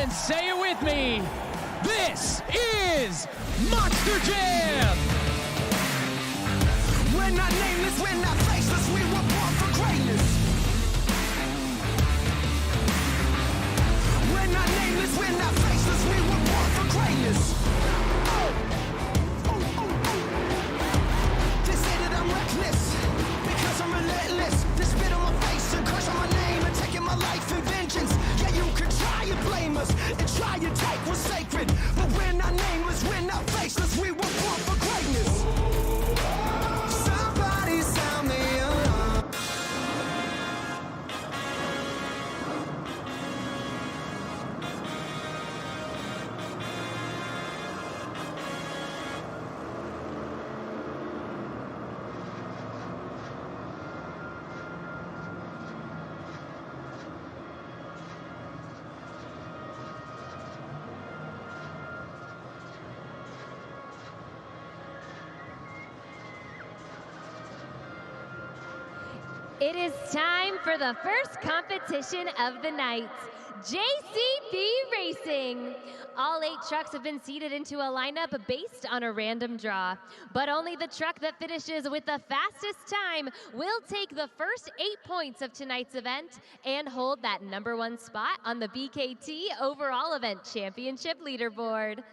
and say it with me. This is Monster Jam! We're not nameless, we're not faceless, we were born for greatness. We're not nameless, we're not faceless, we were born for greatness. They say that I'm reckless, because I'm relentless. They spit on my face and curse on my name and taking my life in vengeance. Yeah, you could try and blame us and try and take what's sacred, but we're not nameless, we're not faceless, we were born for greatness. Somebody sound the alarm. It is time for the first competition of the night, JCB Racing. All 8 trucks have been seated into a lineup based on a random draw, but only the truck that finishes with the fastest time will take the first 8 points of tonight's event and hold that #1 spot on the BKT Overall Event Championship leaderboard.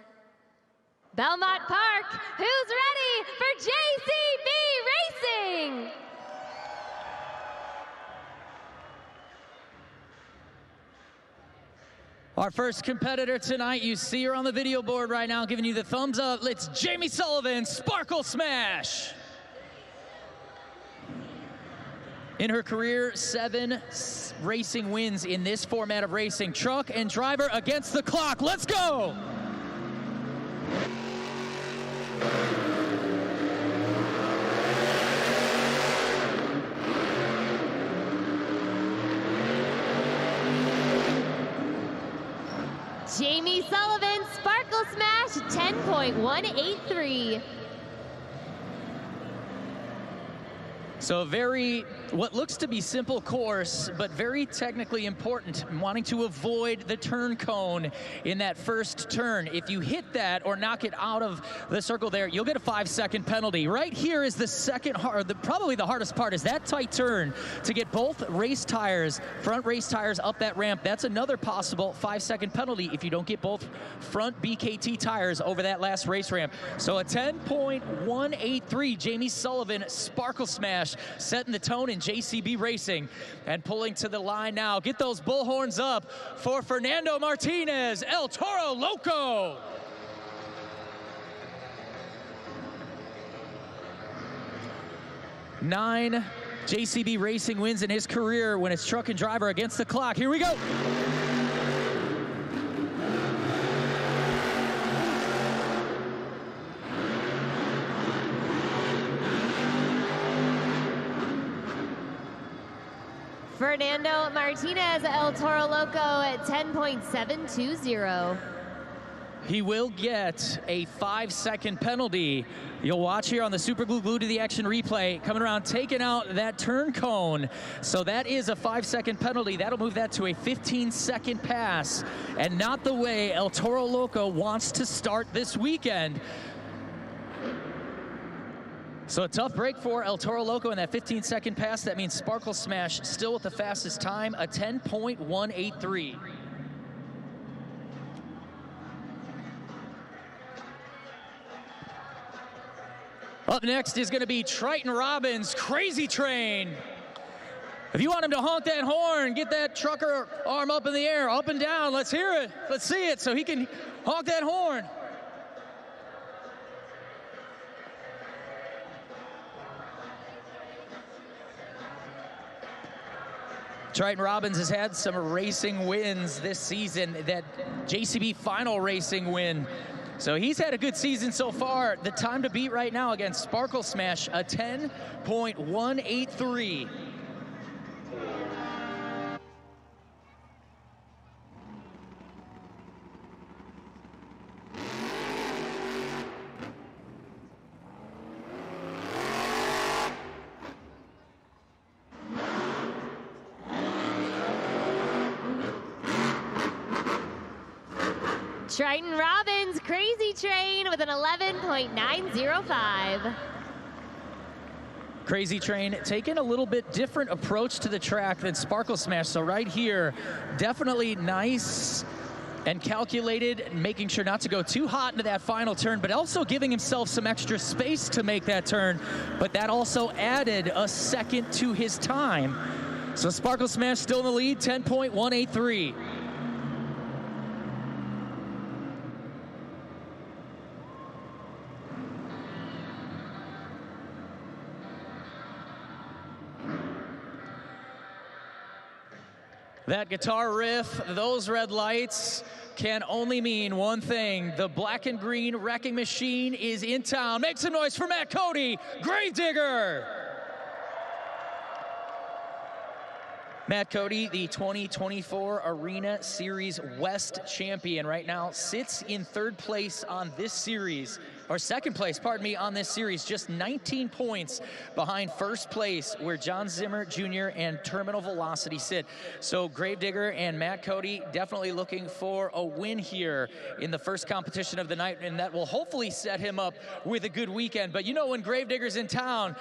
Belmont Park, who's ready for JCB Racing? Our first competitor tonight, you see her on the video board right now, giving you the thumbs up. It's Jamie Sullivan, Sparkle Smash. In her career, 7 racing wins in this format of racing. Truck and driver against the clock. Let's go! Jamie Sullivan, Sparkle Smash, 10.183. So what looks to be simple course, but very technically important, wanting to avoid the turn cone in that first turn. If you hit that or knock it out of the circle there, you'll get a 5-second penalty. Right here is the second probably the hardest part, is that tight turn to get both race tires, front race tires up that ramp. That's another possible 5-second penalty if you don't get both front BKT tires over that last race ramp. So a 10.183, Jamie Sullivan, Sparkle Smash, setting the tone in JCB Racing and pulling to the line now. Get those bullhorns up for Fernando Martinez, El Toro Loco. Nine JCB Racing wins in his career when it's truck and driver against the clock. Here we go. Fernando Martinez, El Toro Loco at 10.720. He will get a 5-second penalty. You'll watch here on the Super Glued to the Action replay, coming around, taking out that turn cone. So that is a 5-second penalty. That'll move that to a 15-second pass, and not the way El Toro Loco wants to start this weekend. So a tough break for El Toro Loco in that 15-second pass. That means Sparkle Smash still with the fastest time, a 10.183. Up next is going to be Triton Robbins, Crazy Train. If you want him to honk that horn, get that trucker arm up in the air, up and down. Let's hear it. Let's see it so he can honk that horn. Triton Robbins has had some racing wins this season, that JCB final racing win. So he's had a good season so far. The time to beat right now against Sparkle Smash, a 10.183. Triton Robbins, Crazy Train with an 11.905. Crazy Train taking a little bit different approach to the track than Sparkle Smash. So right here, definitely nice and calculated, making sure not to go too hot into that final turn, but also giving himself some extra space to make that turn. But that also added a second to his time. So Sparkle Smash still in the lead, 10.183. That guitar riff, those red lights can only mean one thing. The black and green wrecking machine is in town. Make some noise for Matt Cody, Gravedigger. Matt Cody, the 2024 Arena Series West champion right now, sits in third place on this series, or second place, pardon me, on this series, just 19 points behind first place where John Zimmer Jr. and Terminal Velocity sit. So Gravedigger and Matt Cody definitely looking for a win here in the first competition of the night, and that will hopefully set him up with a good weekend. But you know, when Gravedigger's in town,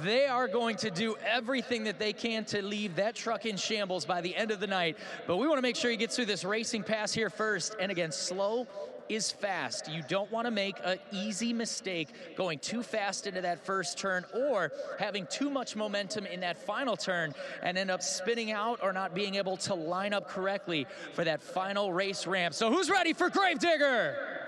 they are going to do everything that they can to leave that truck in shambles by the end of the night. But we want to make sure he gets through this racing pass here first. And again, slow is fast. You don't want to make an easy mistake going too fast into that first turn or having too much momentum in that final turn and end up spinning out or not being able to line up correctly for that final race ramp. So who's ready for Gravedigger?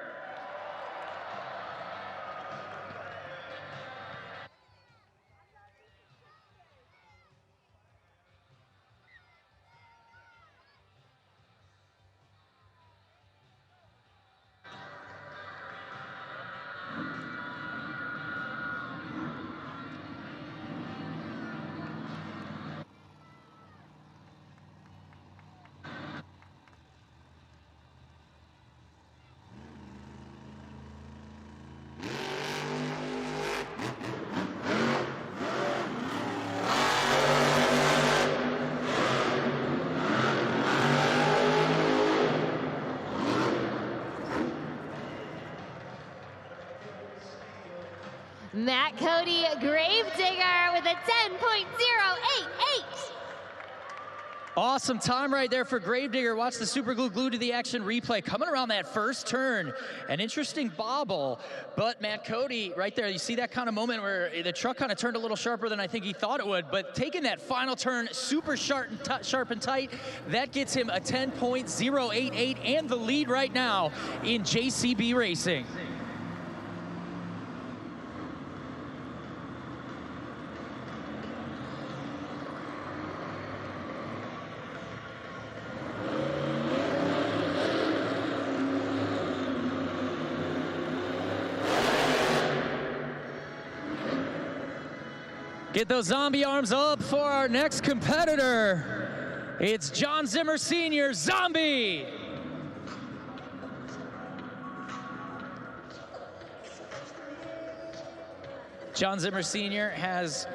Matt Cody, Gravedigger with a 10.088. Awesome time right there for Gravedigger. Watch the super glue glued to the action replay coming around that first turn. An interesting bobble, but Matt Cody right there, you see that kind of moment where the truck kind of turned a little sharper than I think he thought it would, but taking that final turn super sharp and tight, that gets him a 10.088 and the lead right now in JCB Racing. Get those zombie arms up for our next competitor. It's John Zimmer Sr., Zombie. John Zimmer Sr. has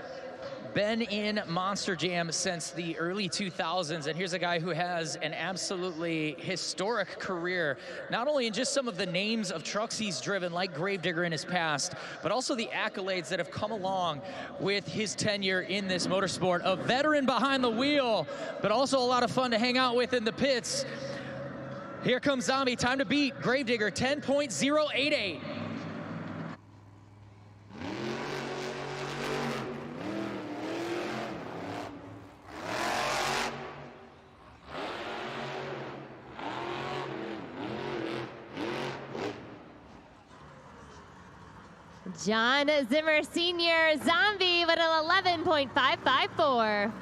been in Monster Jam since the early 2000s, and here's a guy who has an absolutely historic career, not only in just some of the names of trucks he's driven, like Gravedigger in his past, but also the accolades that have come along with his tenure in this motorsport. A veteran behind the wheel, but also a lot of fun to hang out with in the pits. Here comes Zombie, time to beat Gravedigger, 10.088. John Zimmer Sr., Zombie with an 11.554.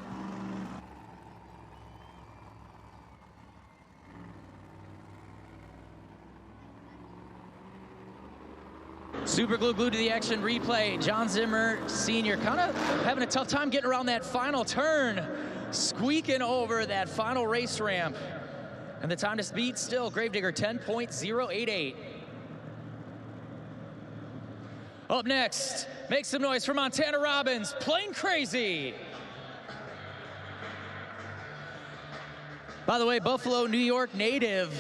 Super glue glued to the action replay. John Zimmer Sr. kind of having a tough time getting around that final turn, squeaking over that final race ramp. And the time to beat still Gravedigger, 10.088. Up next, make some noise for Montana Robbins, Plain Crazy. By the way, Buffalo, New York native,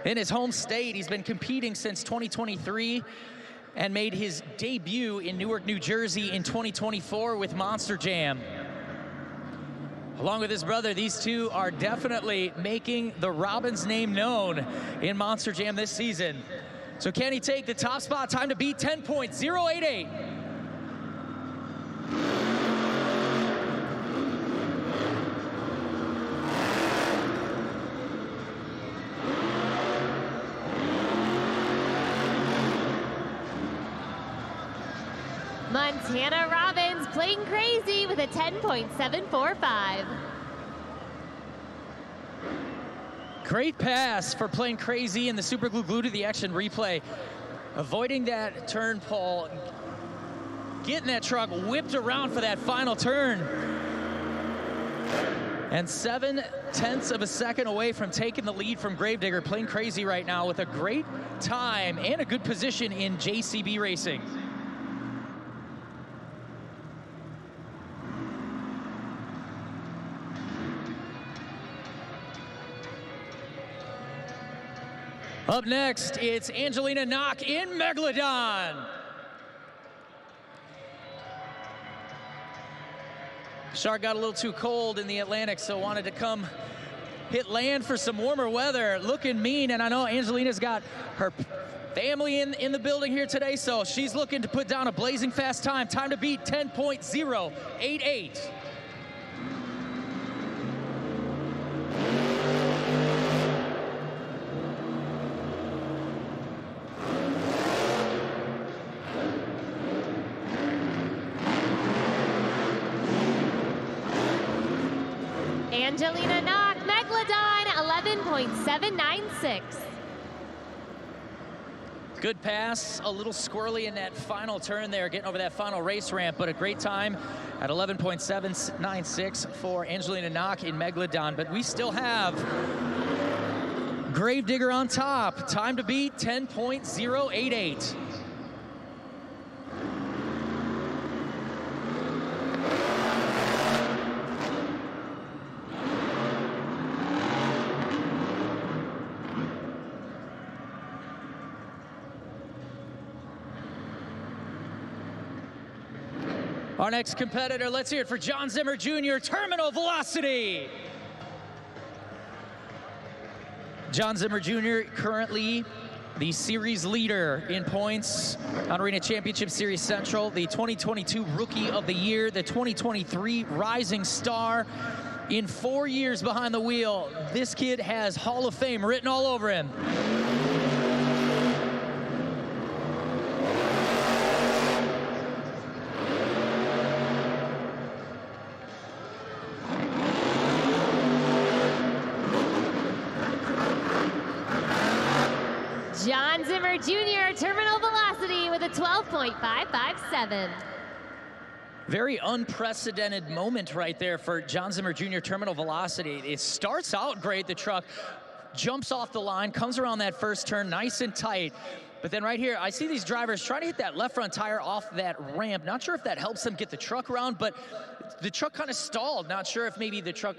in his home state. He's been competing since 2023 and made his debut in Newark, New Jersey in 2024 with Monster Jam. Along with his brother, these two are definitely making the Robbins name known in Monster Jam this season. So can he take the top spot? Time to beat 10.088. Montana Robbins playing crazy with a 10.745. Great pass for playing crazy in the super glue to the action replay. Avoiding that turn pole, getting that truck whipped around for that final turn. And 0.7 of a second away from taking the lead from Gravedigger, playing crazy right now with a great time and a good position in JCB Racing. Up next, it's Angelina Knock in Megalodon. Shark got a little too cold in the Atlantic, so wanted to come hit land for some warmer weather. Looking mean, and I know Angelina's got her family in the building here today, so she's looking to put down a blazing fast time. Time to beat 10.088. Angelina Knock, Megalodon, 11.796. Good pass, a little squirrely in that final turn there, getting over that final race ramp, but a great time at 11.796 for Angelina Knock in Megalodon. But we still have Gravedigger on top. Time to beat 10.088. Our next competitor, let's hear it for John Zimmer Jr., Terminal Velocity. John Zimmer Jr., currently the series leader in points on Arena Championship Series Central, the 2022 Rookie of the Year, the 2023 Rising Star. In 4 years behind the wheel, this kid has Hall of Fame written all over him. John Zimmer Jr., Terminal Velocity with a 12.557. Very unprecedented moment right there for John Zimmer Jr. Terminal Velocity. It starts out great, the truck jumps off the line, comes around that first turn nice and tight. But then right here, I see these drivers trying to hit that left front tire off that ramp. Not sure if that helps them get the truck around, but the truck kind of stalled. Not sure if maybe the truck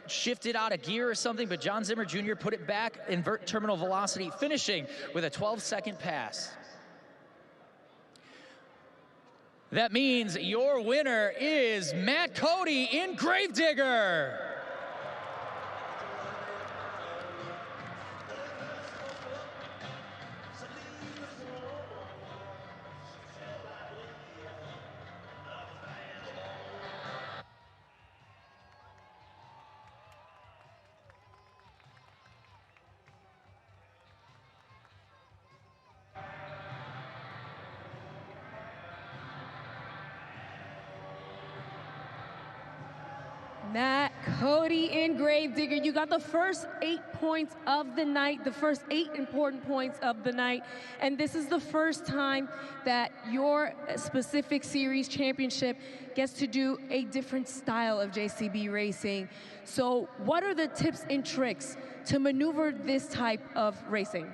shifted out of gear or something, but John Zimmer Jr. put it back, invert Terminal Velocity, finishing with a 12-second pass. That means your winner is Matt Cody in Gravedigger. Matt Cody in Gravedigger, you got the first 8 points of the night, the first 8 important points of the night, and this is the first time that your specific series championship gets to do a different style of JCB racing. So what are the tips and tricks to maneuver this type of racing?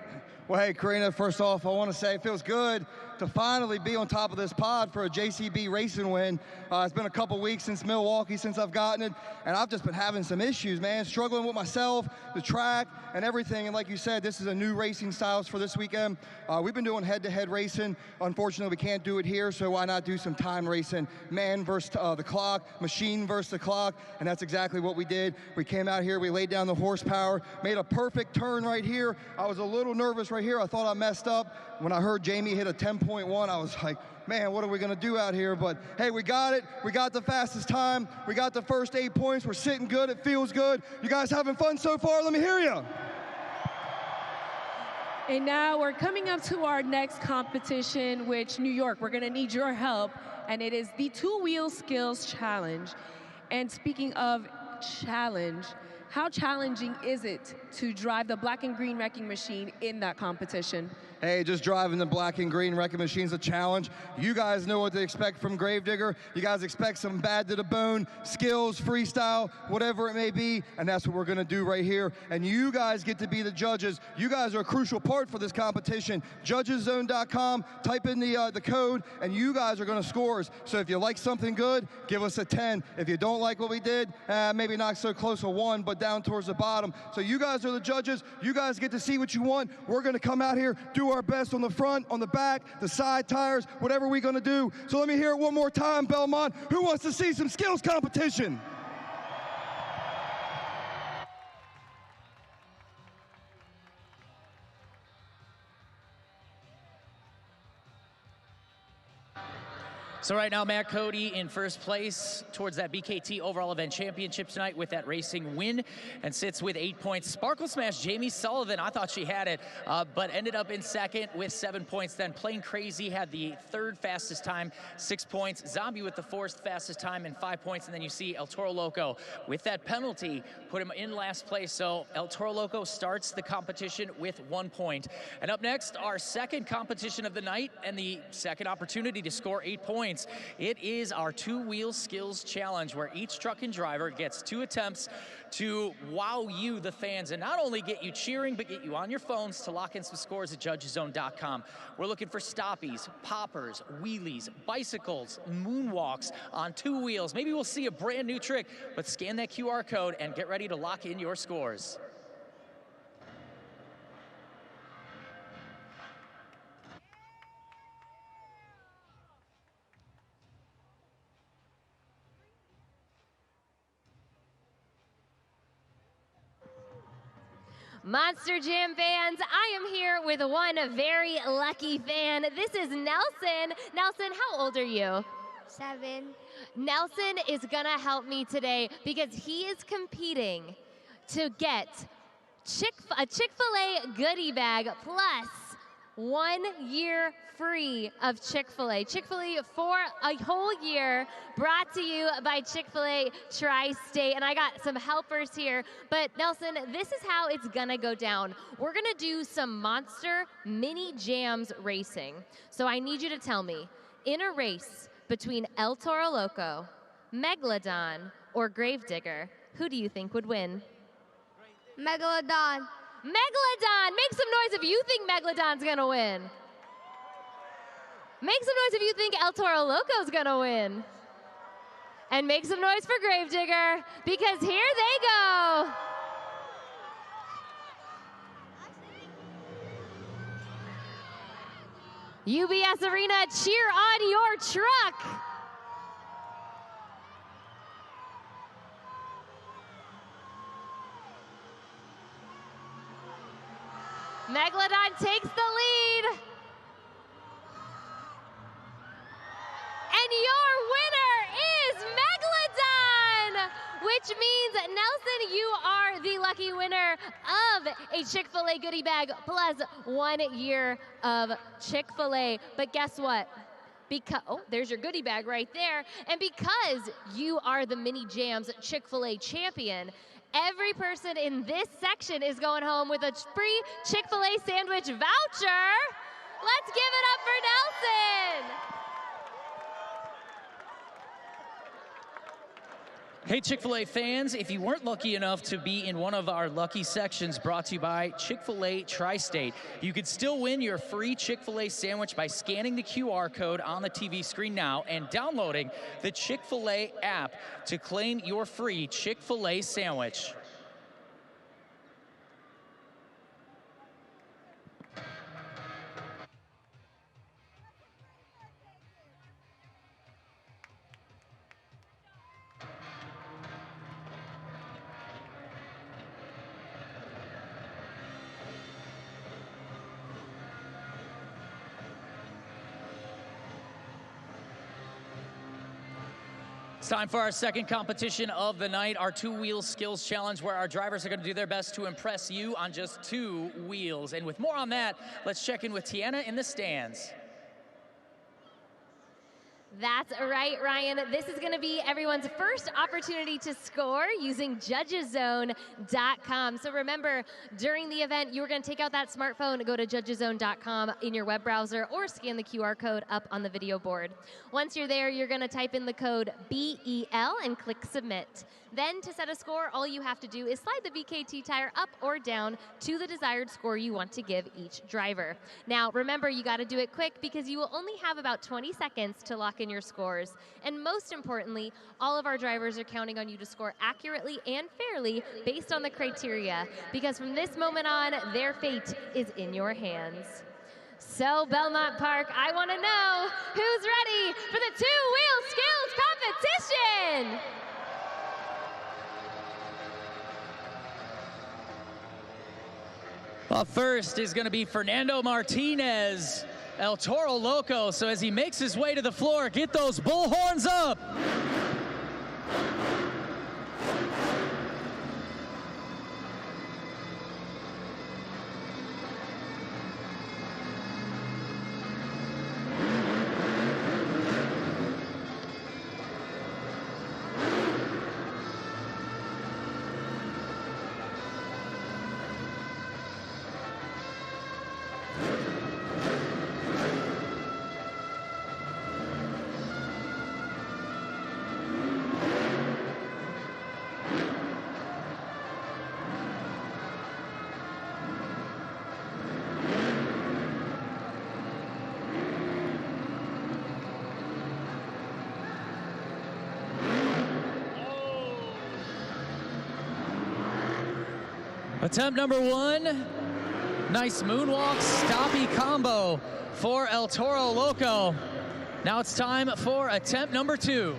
Well, hey, Karina, first off, I want to say it feels good to finally be on top of this pod for a JCB racing win. It's been a couple weeks since Milwaukee since I've gotten it, and I've just been having some issues, man, struggling with myself, the track, and everything. And like you said, this is a new racing styles for this weekend. We've been doing head-to-head racing. Unfortunately, we can't do it here, so why not do some time racing? Man versus the clock, machine versus the clock, and that's exactly what we did. We came out here, we laid down the horsepower, made a perfect turn right here. I was a little nervous right here. I thought I messed up. When I heard Jamie hit a 10.1, I was like, man, what are we gonna do out here? But hey, we got it. We got the fastest time. We got the first 8 points. We're sitting good. It feels good. You guys having fun so far? Let me hear you. And now we're coming up to our next competition, which New York, we're gonna need your help, and it is the two-wheel skills challenge. And speaking of challenge, how challenging is it to drive the black and green wrecking machine in that competition? Hey, just driving the black and green wrecking machine's a challenge. You guys know what to expect from Gravedigger. You guys expect some bad to the bone, skills, freestyle, whatever it may be, and that's what we're gonna do right here. And you guys get to be the judges. You guys are a crucial part for this competition. Judgeszone.com, type in the code, and you guys are gonna scores. So if you like something good, give us a 10. If you don't like what we did, maybe not so close a 1, but down towards the bottom. So you guys are the judges. You guys get to see what you want. We're gonna come out here, do our best on the front, on the back, the side tires, whatever we're gonna do. So let me hear it one more time, Belmont. Who wants to see some skills competition? So right now, Matt Cody in first place towards that BKT overall event championship tonight with that racing win and sits with 8 points. Sparkle Smash Jamie Sullivan, I thought she had it, but ended up in second with 7 points. Then Plain Crazy had the third fastest time, 6 points. Zombie with the fourth fastest time and 5 points. And then you see El Toro Loco with that penalty, put him in last place. So El Toro Loco starts the competition with 1 point. And up next, our second competition of the night and the second opportunity to score 8 points. It is our two-wheel skills challenge where each truck and driver gets 2 attempts to wow you, the fans, and not only get you cheering, but get you on your phones to lock in some scores at judgeszone.com. We're looking for stoppies, poppers, wheelies, bicycles, moonwalks on 2 wheels. Maybe we'll see a brand new trick, but scan that QR code and get ready to lock in your scores. Monster Jam fans, I am here with one very lucky fan. This is Nelson. Nelson, how old are you? 7. Nelson is gonna help me today because he is competing to get a Chick-fil-A goodie bag plus 1 year free of Chick-fil-A. Chick-fil-A for a whole year, brought to you by Chick-fil-A Tri-State. And I got some helpers here. But Nelson, this is how it's gonna go down. We're gonna do some Monster Mini Jams racing. So I need you to tell me, in a race between El Toro Loco, Megalodon, or Gravedigger, who do you think would win? Megalodon. Megalodon! Make some noise if you think Megalodon's gonna win. Make some noise if you think El Toro Loco's gonna win. And make some noise for Gravedigger, because here they go. UBS Arena, cheer on your truck. Megalodon takes the lead. And your winner is Megalodon, which means, Nelson, you are the lucky winner of a Chick-fil-A goodie bag plus 1 year of Chick-fil-A. But guess what? Oh, there's your goodie bag right there. And because you are the Mini Jams Chick-fil-A champion, every person in this section is going home with a free Chick-fil-A sandwich voucher. Let's give it up for Nelson. Hey, Chick-fil-A fans, if you weren't lucky enough to be in one of our lucky sections brought to you by Chick-fil-A Tri-State, you could still win your free Chick-fil-A sandwich by scanning the QR code on the TV screen now and downloading the Chick-fil-A app to claim your free Chick-fil-A sandwich. It's time for our second competition of the night, our two-wheel skills challenge, where our drivers are going to do their best to impress you on just 2 wheels. And with more on that, let's check in with Tiana in the stands. That's right, Ryan. This is going to be everyone's first opportunity to score using judgeszone.com. So remember, during the event, you're going to take out that smartphone, go to judgeszone.com in your web browser, or scan the QR code up on the video board. Once you're there, you're going to type in the code BEL and click submit. Then to set a score, all you have to do is slide the VKT tire up or down to the desired score you want to give each driver. Now, remember, you got to do it quick because you will only have about 20 seconds to lock in your scores. And most importantly, all of our drivers are counting on you to score accurately and fairly based on the criteria, because from this moment on, their fate is in your hands. So, Belmont Park, I want to know who's ready for the two-wheel skills competition? Up first is going to be Fernando Martinez, El Toro Loco. So as he makes his way to the floor, get those bullhorns up. Attempt number 1, nice moonwalk, stoppy combo for El Toro Loco. Now it's time for attempt number 2.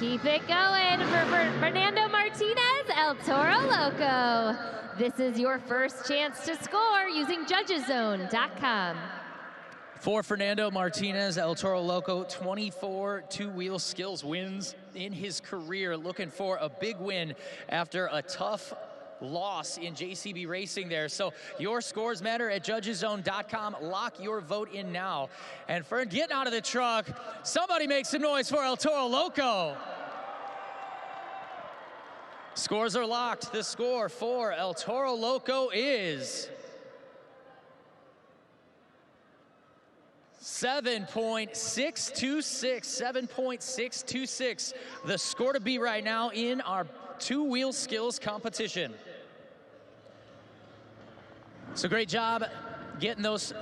Keep it going for Fernando Martinez, El Toro Loco. This is your first chance to score using judgeszone.com. For Fernando Martinez, El Toro Loco, 24 two-wheel skills wins in his career, looking for a big win after a tough loss in JCB Racing there. So your scores matter at judgeszone.com. Lock your vote in now. And for getting out of the truck, somebody make some noise for El Toro Loco. Scores are locked. The score for El Toro Loco is 7.626, 7.626. The score to beat right now in our two-wheel skills competition. So great job getting those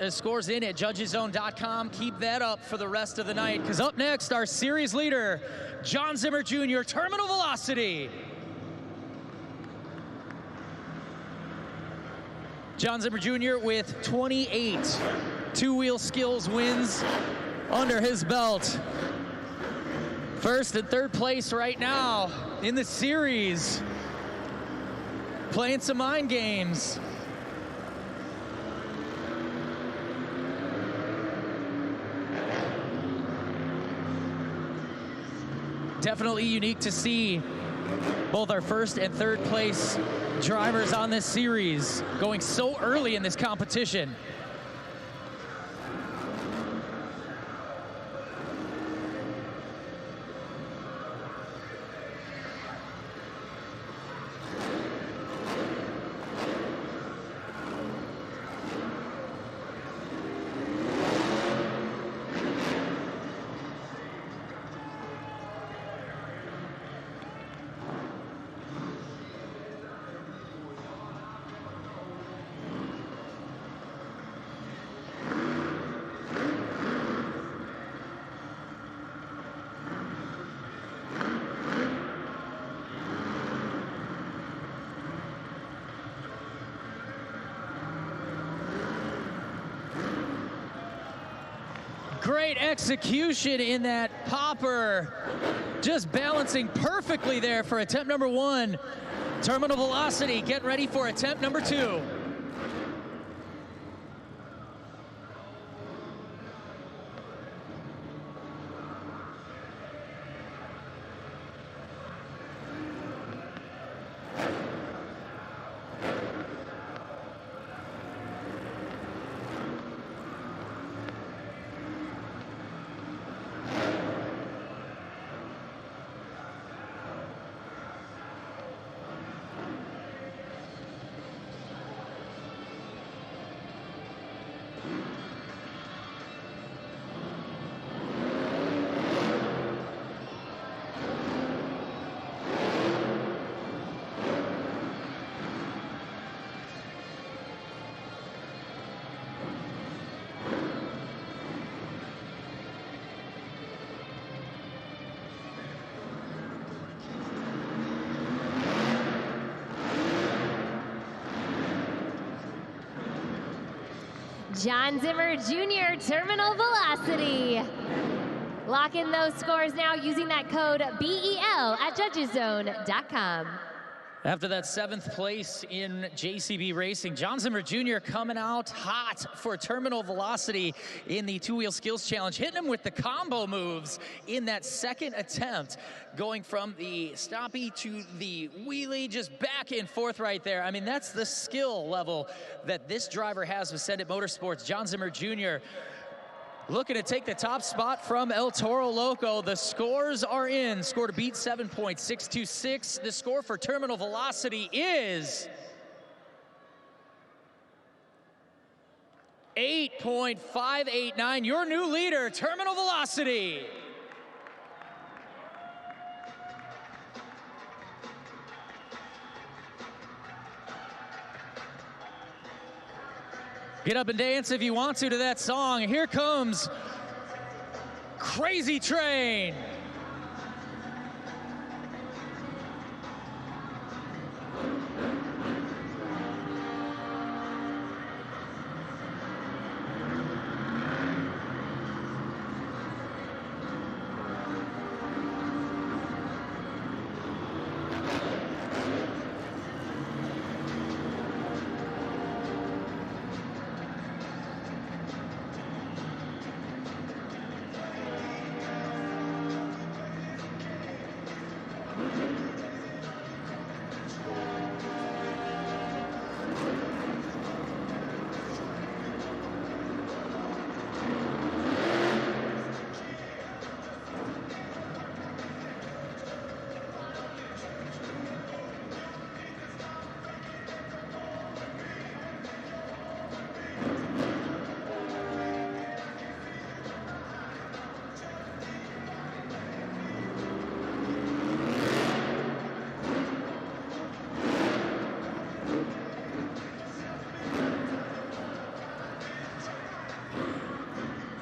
scores in at judgeszone.com. Keep that up for the rest of the night, because up next, our series leader, John Zimmer Jr., Terminal Velocity. John Zimmer Jr. with 28 two-wheel skills wins under his belt. First and third place right now in the series. Playing some mind games. Definitely unique to see Both our first and third place drivers on this series going so early in this competition. Great execution in that popper. Just balancing perfectly there for attempt number 1. Terminal velocity, get ready for attempt number 2. John Zimmer Jr. terminal velocity. Lock in those scores now using that code BEL at judgeszone.com. After that 7th place in JCB Racing, John Zimmer Jr. coming out hot for terminal velocity in the two-wheel skills challenge, hitting him with the combo moves in that second attempt, going from the stoppie to the wheelie, just back and forth right there. I mean, that's the skill level that this driver has with Send It Motorsports. John Zimmer Jr. looking to take the top spot from El Toro Loco. The scores are in. Score to beat 7.626. The score for terminal velocity is 8.589. Your new leader, terminal velocity. Get up and dance if you want to that song. Here comes Crazy Train.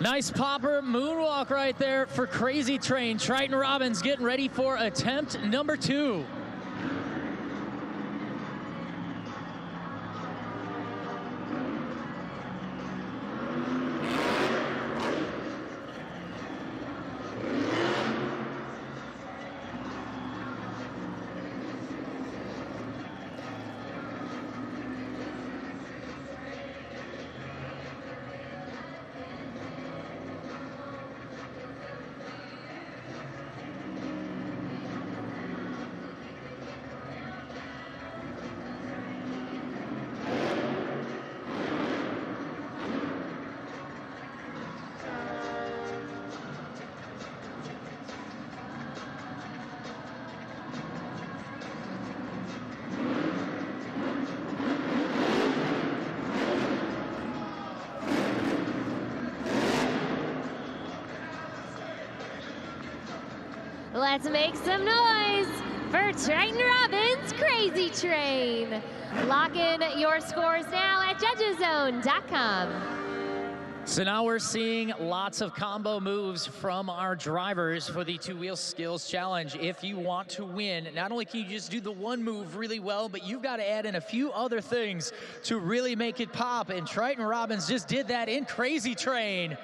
Nice popper moonwalk right there for Crazy Train. Triton Robbins getting ready for attempt number 2. Let's make some noise for Triton Robbins' Crazy Train. Lock in your scores now at judgeszone.com. So now we're seeing lots of combo moves from our drivers for the two-wheel skills challenge. If you want to win, not only can you just do the one move really well, but you've got to add in a few other things to really make it pop. And Triton Robbins just did that in Crazy Train.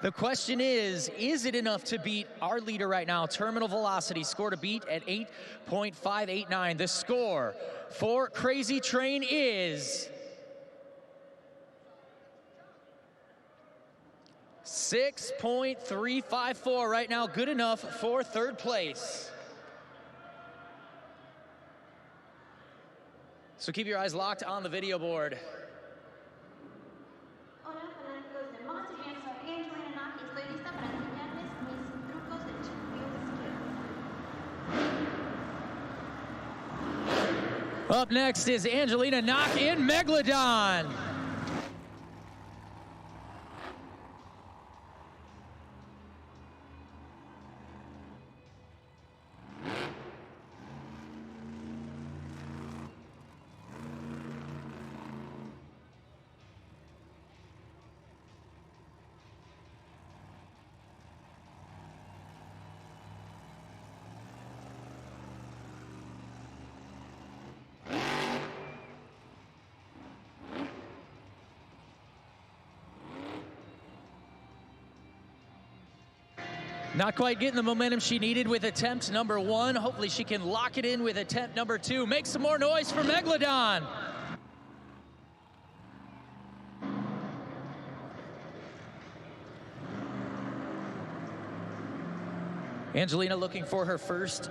The question is it enough to beat our leader right now, Terminal Velocity, score to beat at 8.589. The score for Crazy Train is 6.354 right now, good enough for third place. So keep your eyes locked on the video board. Hola fanáticos de Monster Jam, soy Angelina Knock y estoy lista para enseñarles mis trucos de two-wheel skills. Up next is Angelina Knock in Megalodon. Not quite getting the momentum she needed with attempt number 1. Hopefully she can lock it in with attempt number 2. Make some more noise for Megalodon. Angelina looking for her first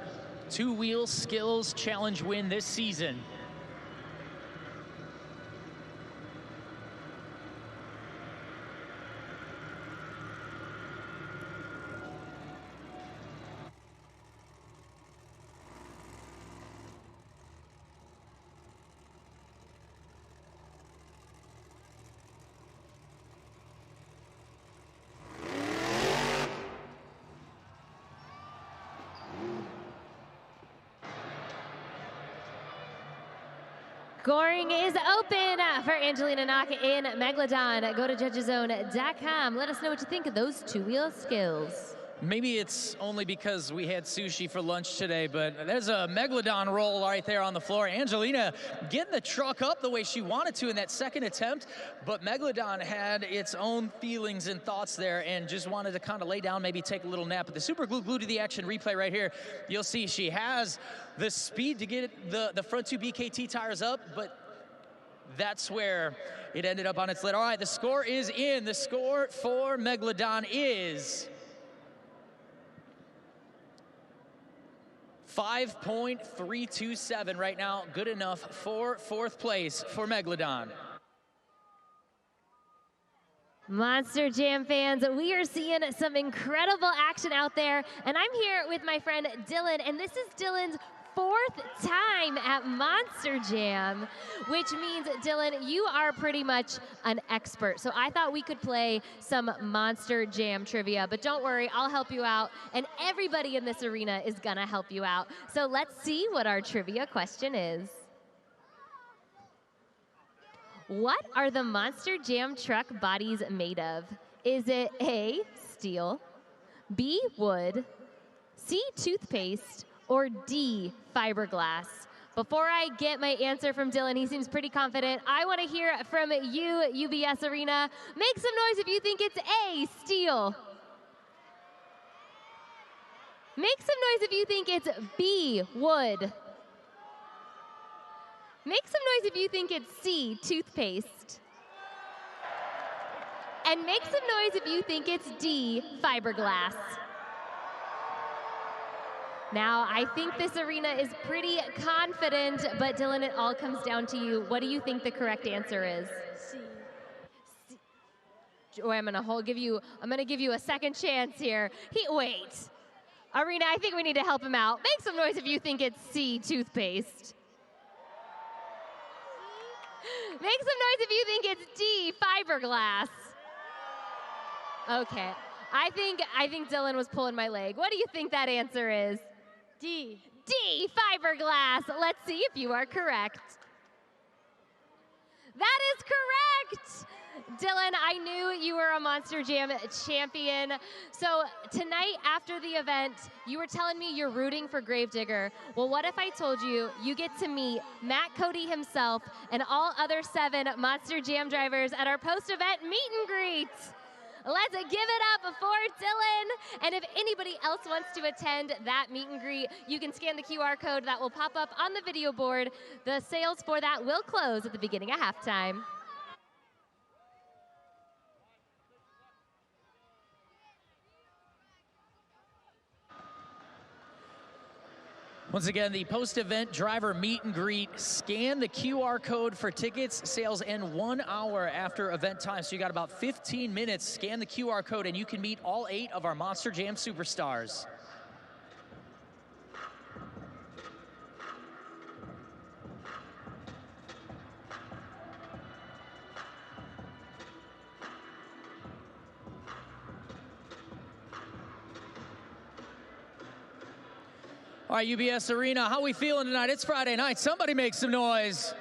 two-wheel skills challenge win this season. Scoring is open for Angelina Knock in Megalodon. Go to judgeszone.com. Let us know what you think of those two-wheel skills. Maybe it's only because we had sushi for lunch today, but there's a Megalodon roll right there on the floor. Angelina getting the truck up the way she wanted to in that second attempt, but Megalodon had its own feelings and thoughts there and just wanted to kind of lay down, maybe take a little nap. But the super glued to the action replay right here, you'll see she has the speed to get the front two BKT tires up, but that's where it ended up on its lid. All right, the score is in. The score for Megalodon is 5.327 right now, good enough for fourth place for Megalodon. Monster Jam fans, we are seeing some incredible action out there, and I'm here with my friend Dylan, and this is Dylan's 4th time at Monster Jam, which means, Dylan, you are pretty much an expert. So I thought we could play some Monster Jam trivia, but don't worry, I'll help you out, and everybody in this arena is gonna help you out. So let's see what our trivia question is. What are the Monster Jam truck bodies made of? Is it A, steel, B, wood, C, toothpaste, or D, fiberglass? Before I get my answer from Dylan, he seems pretty confident. I want to hear from you, UBS Arena. Make some noise if you think it's A, steel. Make some noise if you think it's B, wood. Make some noise if you think it's C, toothpaste. And make some noise if you think it's D, fiberglass. Now, I think this arena is pretty confident, but Dylan, it all comes down to you. What do you think the correct answer is? C. Oh, I'm gonna give you a second chance here. Wait. Arena, I think we need to help him out. Make some noise if you think it's C, toothpaste. Make some noise if you think it's D, fiberglass. Okay. I think Dylan was pulling my leg. What do you think that answer is? D. D, fiberglass. Let's see if you are correct. That is correct! Dylan, I knew you were a Monster Jam champion. So tonight after the event, you were telling me you're rooting for Gravedigger. Well, what if I told you you get to meet Matt Cody himself and all other 7 Monster Jam drivers at our post-event meet and greet? Let's give it up for Dylan. And if anybody else wants to attend that meet and greet, you can scan the QR code that will pop up on the video board. The sales for that will close at the beginning of halftime. Once again, the post-event driver meet and greet. Scan the QR code for tickets. Sales end 1 hour after event time, so you got about 15 minutes. Scan the QR code and you can meet all 8 of our Monster Jam superstars. All right, UBS Arena, how we feeling tonight? It's Friday night. Somebody make some noise.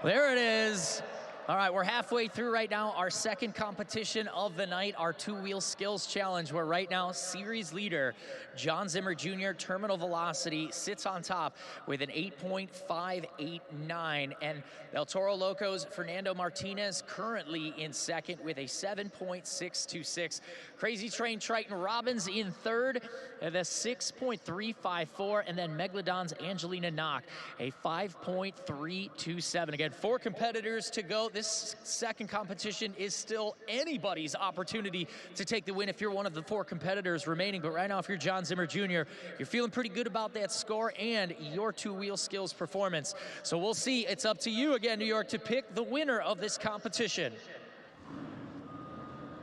There it is. All right, we're halfway through right now our second competition of the night, our 2-wheel skills challenge, where right now series leader John Zimmer Jr. terminal velocity sits on top with an 8.589, and El Toro Loco's Fernando Martinez currently in second with a 7.626. Crazy Train Triton Robbins in third at a 6.354, and then Megalodon's Angelina Knock a 5.327. Again, 4 competitors to go. This second competition is still anybody's opportunity to take the win if you're one of the 4 competitors remaining. But right now, if you're John Zimmer Jr., you're feeling pretty good about that score and your 2-wheel skills performance. So we'll see. It's up to you again, New York, to pick the winner of this competition.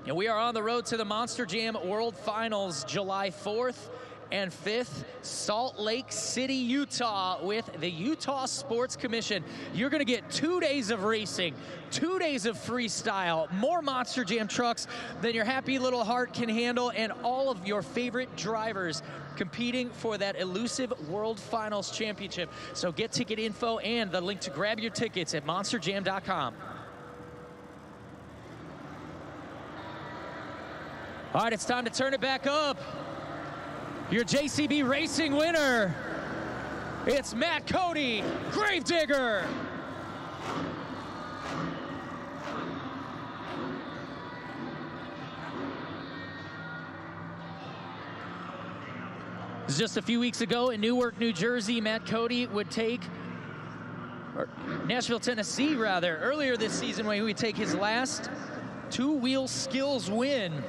And we are on the road to the Monster Jam World Finals, July 4th and 5th, Salt Lake City, Utah, with the Utah Sports Commission. You're gonna get 2 days of racing, 2 days of freestyle, more Monster Jam trucks than your happy little heart can handle, and all of your favorite drivers competing for that elusive World Finals Championship. So get ticket info and the link to grab your tickets at monsterjam.com. All right, it's time to turn it back up. Your JCB Racing winner, it's Matt Cody, Gravedigger. Just a few weeks ago in Newark, New Jersey, Matt Cody would take, or Nashville, Tennessee rather, earlier this season when he would take his last 2-wheel skills win.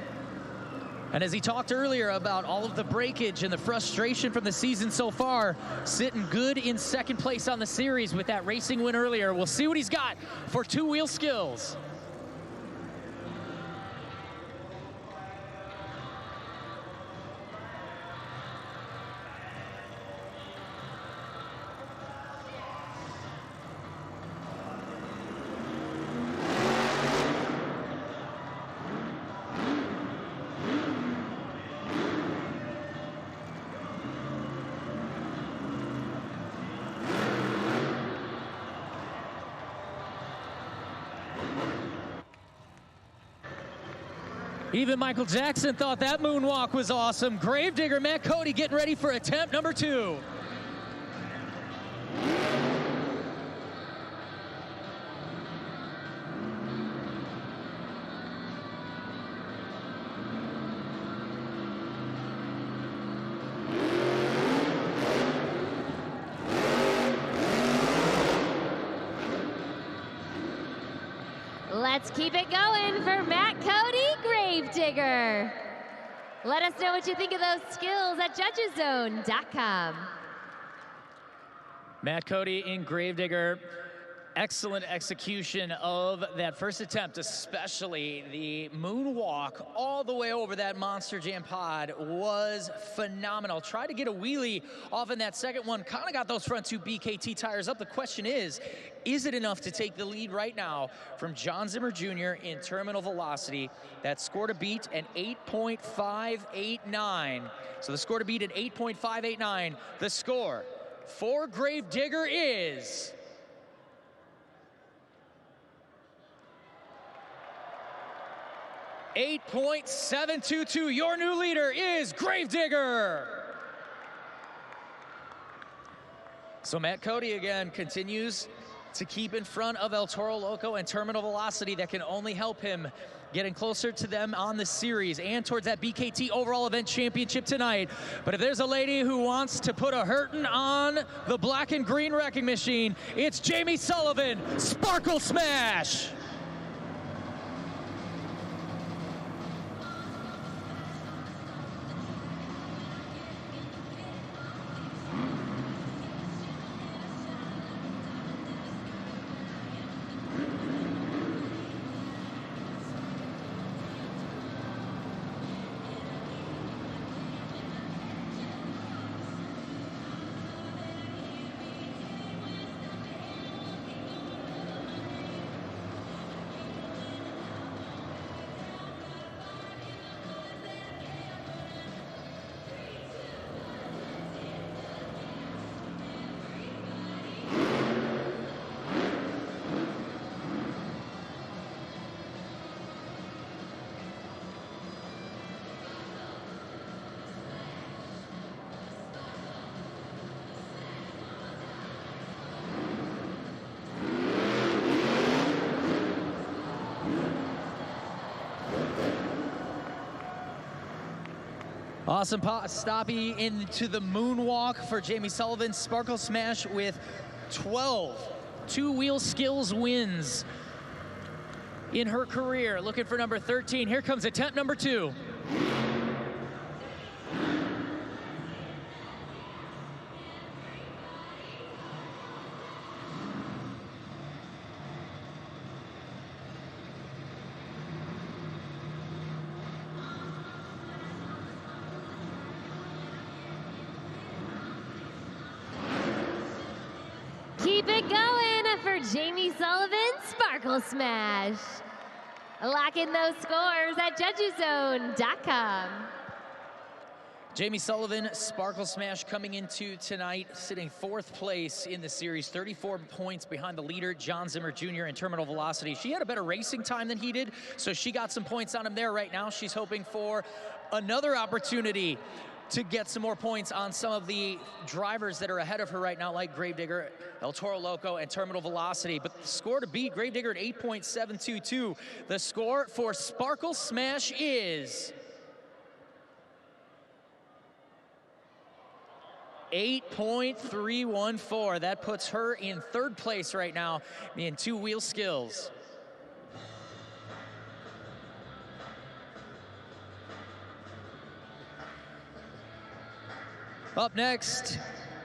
And as he talked earlier about all of the breakage and the frustration from the season so far, sitting good in second place on the series with that racing win earlier. We'll see what he's got for 2-wheel skills. Even Michael Jackson thought that moonwalk was awesome. Gravedigger Matt Cody getting ready for attempt number 2. Let's keep it going for Matt Cody, Gravedigger. Let us know what you think of those skills at judgeszone.com. Matt Cody in Gravedigger. Excellent execution of that first attempt, especially the moonwalk all the way over that Monster Jam pod was phenomenal. Tried to get a wheelie off in that second one, kind of got those front two BKT tires up. The question is it enough to take the lead right now from John Zimmer Jr. in terminal velocity? That score to beat an 8.589. So the score to beat an 8.589. The score for Gravedigger is 8.722. Your new leader is Gravedigger. So Matt Cody again continues to keep in front of El Toro Loco and terminal velocity. That can only help him getting closer to them on the series and towards that BKT overall event championship tonight. But if there's a lady who wants to put a hurtin' on the black and green wrecking machine, it's Jamie Sullivan, Sparkle Smash. Awesome stoppy into the moonwalk for Jamie Sullivan. Sparkle Smash with 12 two-wheel skills wins in her career. Looking for number 13. Here comes attempt number 2. Keep it going for Jamie Sullivan, Sparkle Smash. Lock in those scores at judgeszone.com. Jamie Sullivan, Sparkle Smash coming into tonight, sitting 4th place in the series, 34 points behind the leader, John Zimmer Jr. in terminal velocity. She had a better racing time than he did, so she got some points on him there right now. She's hoping for another opportunity to get some more points on some of the drivers that are ahead of her right now, like Gravedigger, El Toro Loco, and terminal velocity. But the score to beat Gravedigger at 8.722. The score for Sparkle Smash is 8.314. That puts her in 3rd place right now in two-wheel skills. Up next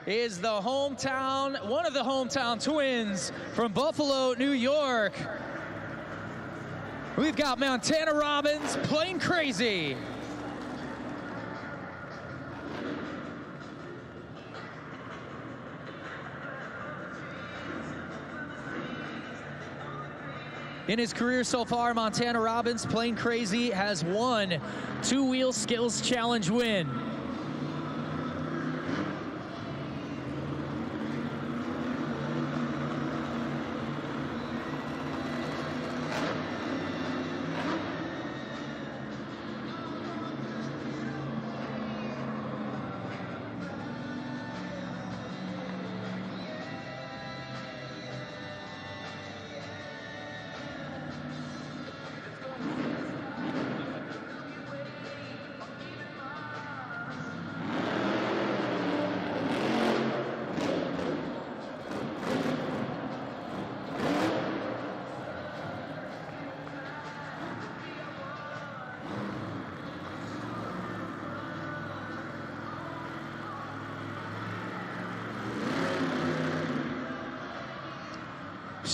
is the one of the hometown twins from Buffalo, New York. We've got Montana Robbins, Plain Crazy. In his career so far, Montana Robbins, Plain Crazy, has one two-wheel skills challenge win.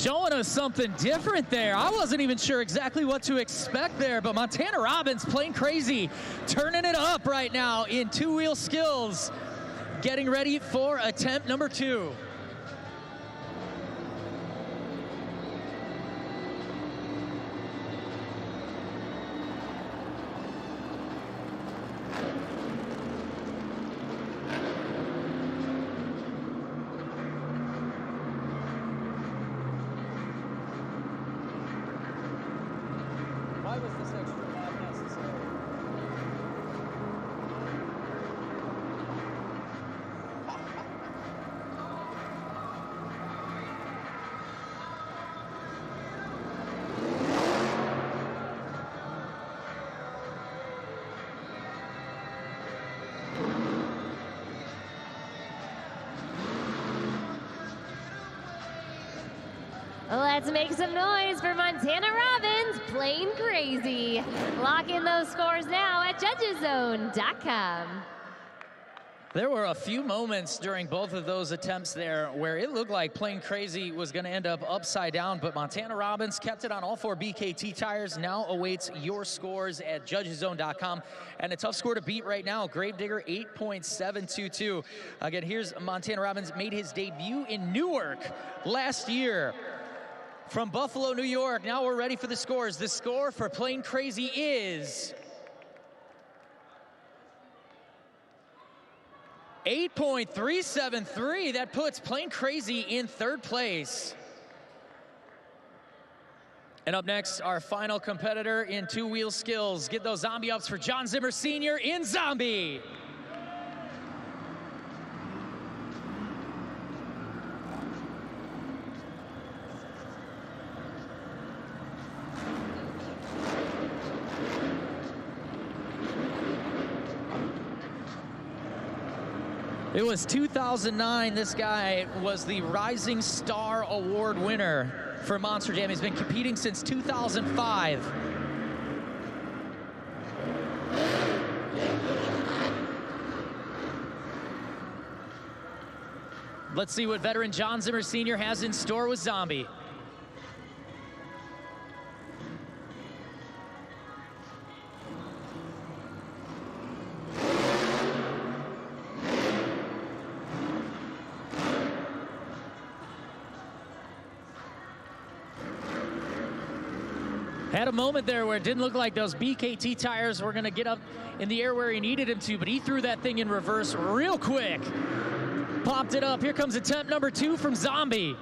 showing us something different there. I wasn't even sure exactly what to expect there, but Montana Robbins playing crazy, turning it up right now in two-wheel skills, getting ready for attempt number 2. Why was this extra lap necessary? Let's make some noise for Montana Robbins playing crazy. Lock in those scores now at judgeszone.com. There were a few moments during both of those attempts there where it looked like Playing Crazy was going to end up upside down, but Montana Robbins kept it on all 4 BKT tires. Now awaits your scores at judgeszone.com. And a tough score to beat right now, Gravedigger 8.722. Again, here's Montana Robbins, made his debut in Newark last year. From Buffalo, New York, now we're ready for the scores. The score for Playing Crazy is 8.373. That puts Playing Crazy in 3rd place. And up next, our final competitor in two-wheel skills. Get those zombie ups for John Zimmer Sr. in Zombie. It was 2009. This guy was the Rising Star Award winner for Monster Jam. He's been competing since 2005. Let's see what veteran John Zimmer Sr. has in store with Zombie. Had a moment there where it didn't look like those BKT tires were going to get up in the air where he needed him to, but he threw that thing in reverse real quick. Popped it up. Here comes attempt number 2 from Zombie.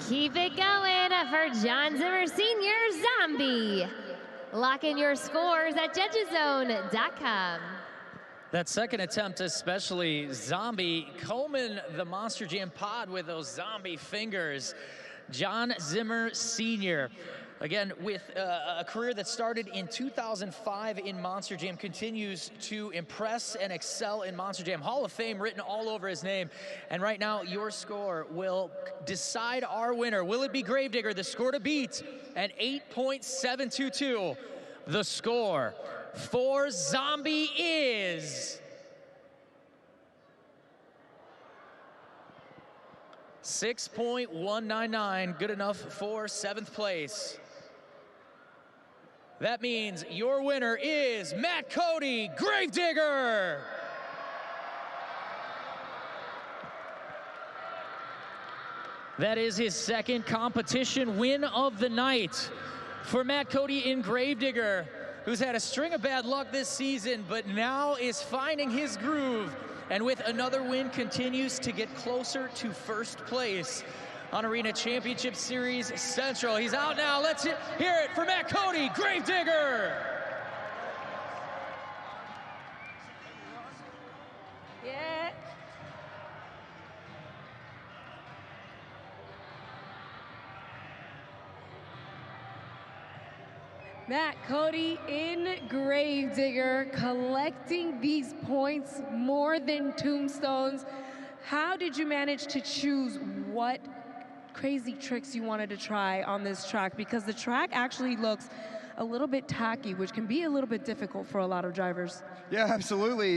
Keep it going for John Zimmer Sr. Zombie. Lock in your scores at judgeszone.com. That second attempt especially, Zombie combing the Monster Jam pod with those zombie fingers. John Zimmer Sr., again, with a career that started in 2005 in Monster Jam, continues to impress and excel in Monster Jam. Hall of Fame written all over his name. And right now, your score will decide our winner. Will it be Gravedigger, the score to beat, at 8.722? The score for Zombie is 6.199, good enough for 7th place. That means your winner is Matt Cody, Gravedigger. That is his second competition win of the night for Matt Cody in Gravedigger, who's had a string of bad luck this season, but now is finding his groove, and with another win continues to get closer to 1st place. on Arena Championship Series Central. He's out now. Let's hear it for Matt Cody, Gravedigger. Yeah. Matt Cody in Gravedigger, collecting these points more than tombstones. How did you manage to choose what crazy tricks you wanted to try on this track? Because the track actually looks a little bit tacky, which can be a little bit difficult for a lot of drivers. Yeah, absolutely.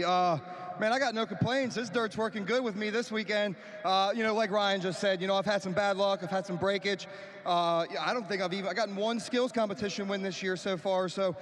Man, I got no complaints. This dirt's working good with me this weekend. You know, like Ryan just said, you know, I've had some bad luck. I've had some breakage. Yeah, I don't think I've gotten one skills competition win this year so far. So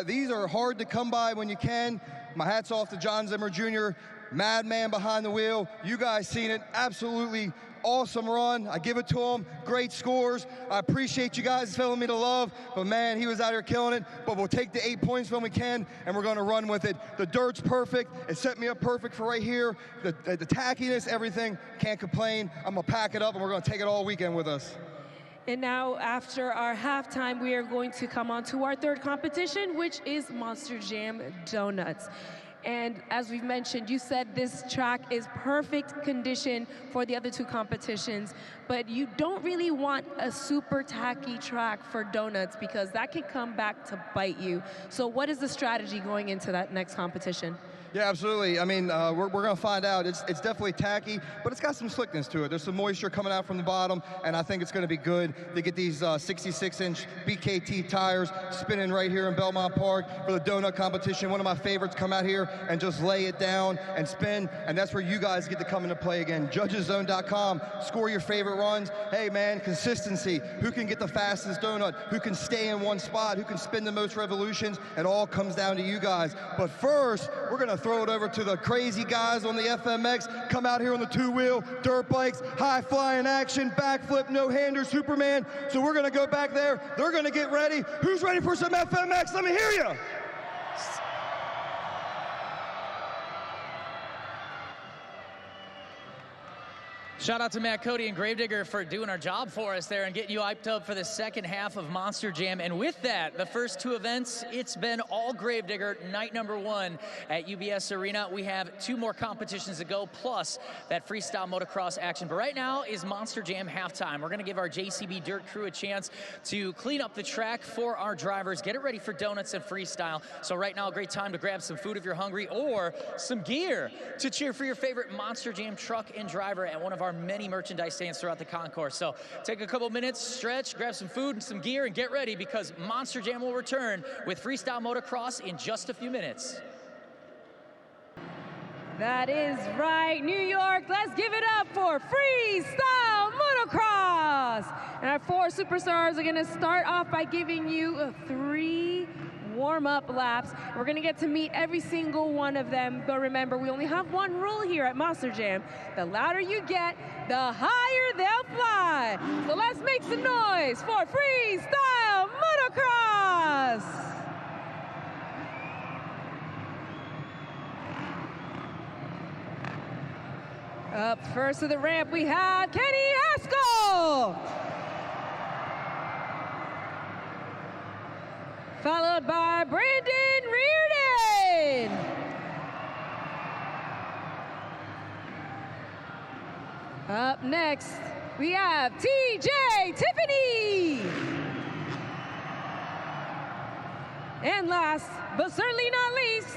these are hard to come by when you can. My hat's off to John Zimmer Jr., madman behind the wheel. You guys seen it. Absolutely awesome run. I give it to him. Great scores. I appreciate you guys filling me to love. But man, he was out here killing it. But we'll take the 8 points when we can, and we're going to run with it. The dirt's perfect. It set me up perfect for right here. The tackiness, everything. Can't complain. I'm going to pack it up, and we're going to take it all weekend with us. And now, after our halftime, we are going to come on to our third competition, which is Monster Jam Donuts. And as we've mentioned, you said this track is perfect condition for the other two competitions, but you don't really want a super tacky track for donuts because that can come back to bite you. So what is the strategy going into that next competition? Yeah, absolutely. I mean, we're going to find out. It's definitely tacky, but it's got some slickness to it. There's some moisture coming out from the bottom, and I think it's going to be good to get these 66-inch BKT tires spinning right here in Belmont Park for the donut competition. One of my favorites come out here and just lay it down and spin, and that's where you guys get to come into play again. JudgesZone.com, score your favorite runs. Hey, man, consistency. Who can get the fastest donut? Who can stay in one spot? Who can spin the most revolutions? It all comes down to you guys. But first, we're going to throw it over to the crazy guys on the FMX. Come out here on the two-wheel, dirt bikes, high-flying action, backflip, no-hander, Superman. So we're going to go back there. They're going to get ready. Who's ready for some FMX? Let me hear you. Shout out to Matt Cody and Gravedigger for doing our job for us there and getting you hyped up for the second half of Monster Jam. And with that, the first two events, it's been all Gravedigger, night number one at UBS Arena. We have two more competitions to go, plus that freestyle motocross action. But right now is Monster Jam halftime. We're going to give our JCB Dirt crew a chance to clean up the track for our drivers, get it ready for donuts and freestyle. So right now, a great time to grab some food if you're hungry, or some gear to cheer for your favorite Monster Jam truck and driver at one of our many merchandise stands throughout the concourse. So take a couple minutes, stretch, grab some food and some gear, and get ready because Monster Jam will return with freestyle motocross in just a few minutes. That is right, New York. Let's give it up for freestyle motocross. And our four superstars are going to start off by giving you 3 warm-up laps. We're going to get to meet every single one of them, but remember, we only have one rule here at Monster Jam. The louder you get, the higher they'll fly. So let's make some noise for freestyle motocross. Up first of the ramp, we have Kenny Haskell. Followed by Brandon Reardon. Up next, we have TJ Tiffany. And last, but certainly not least,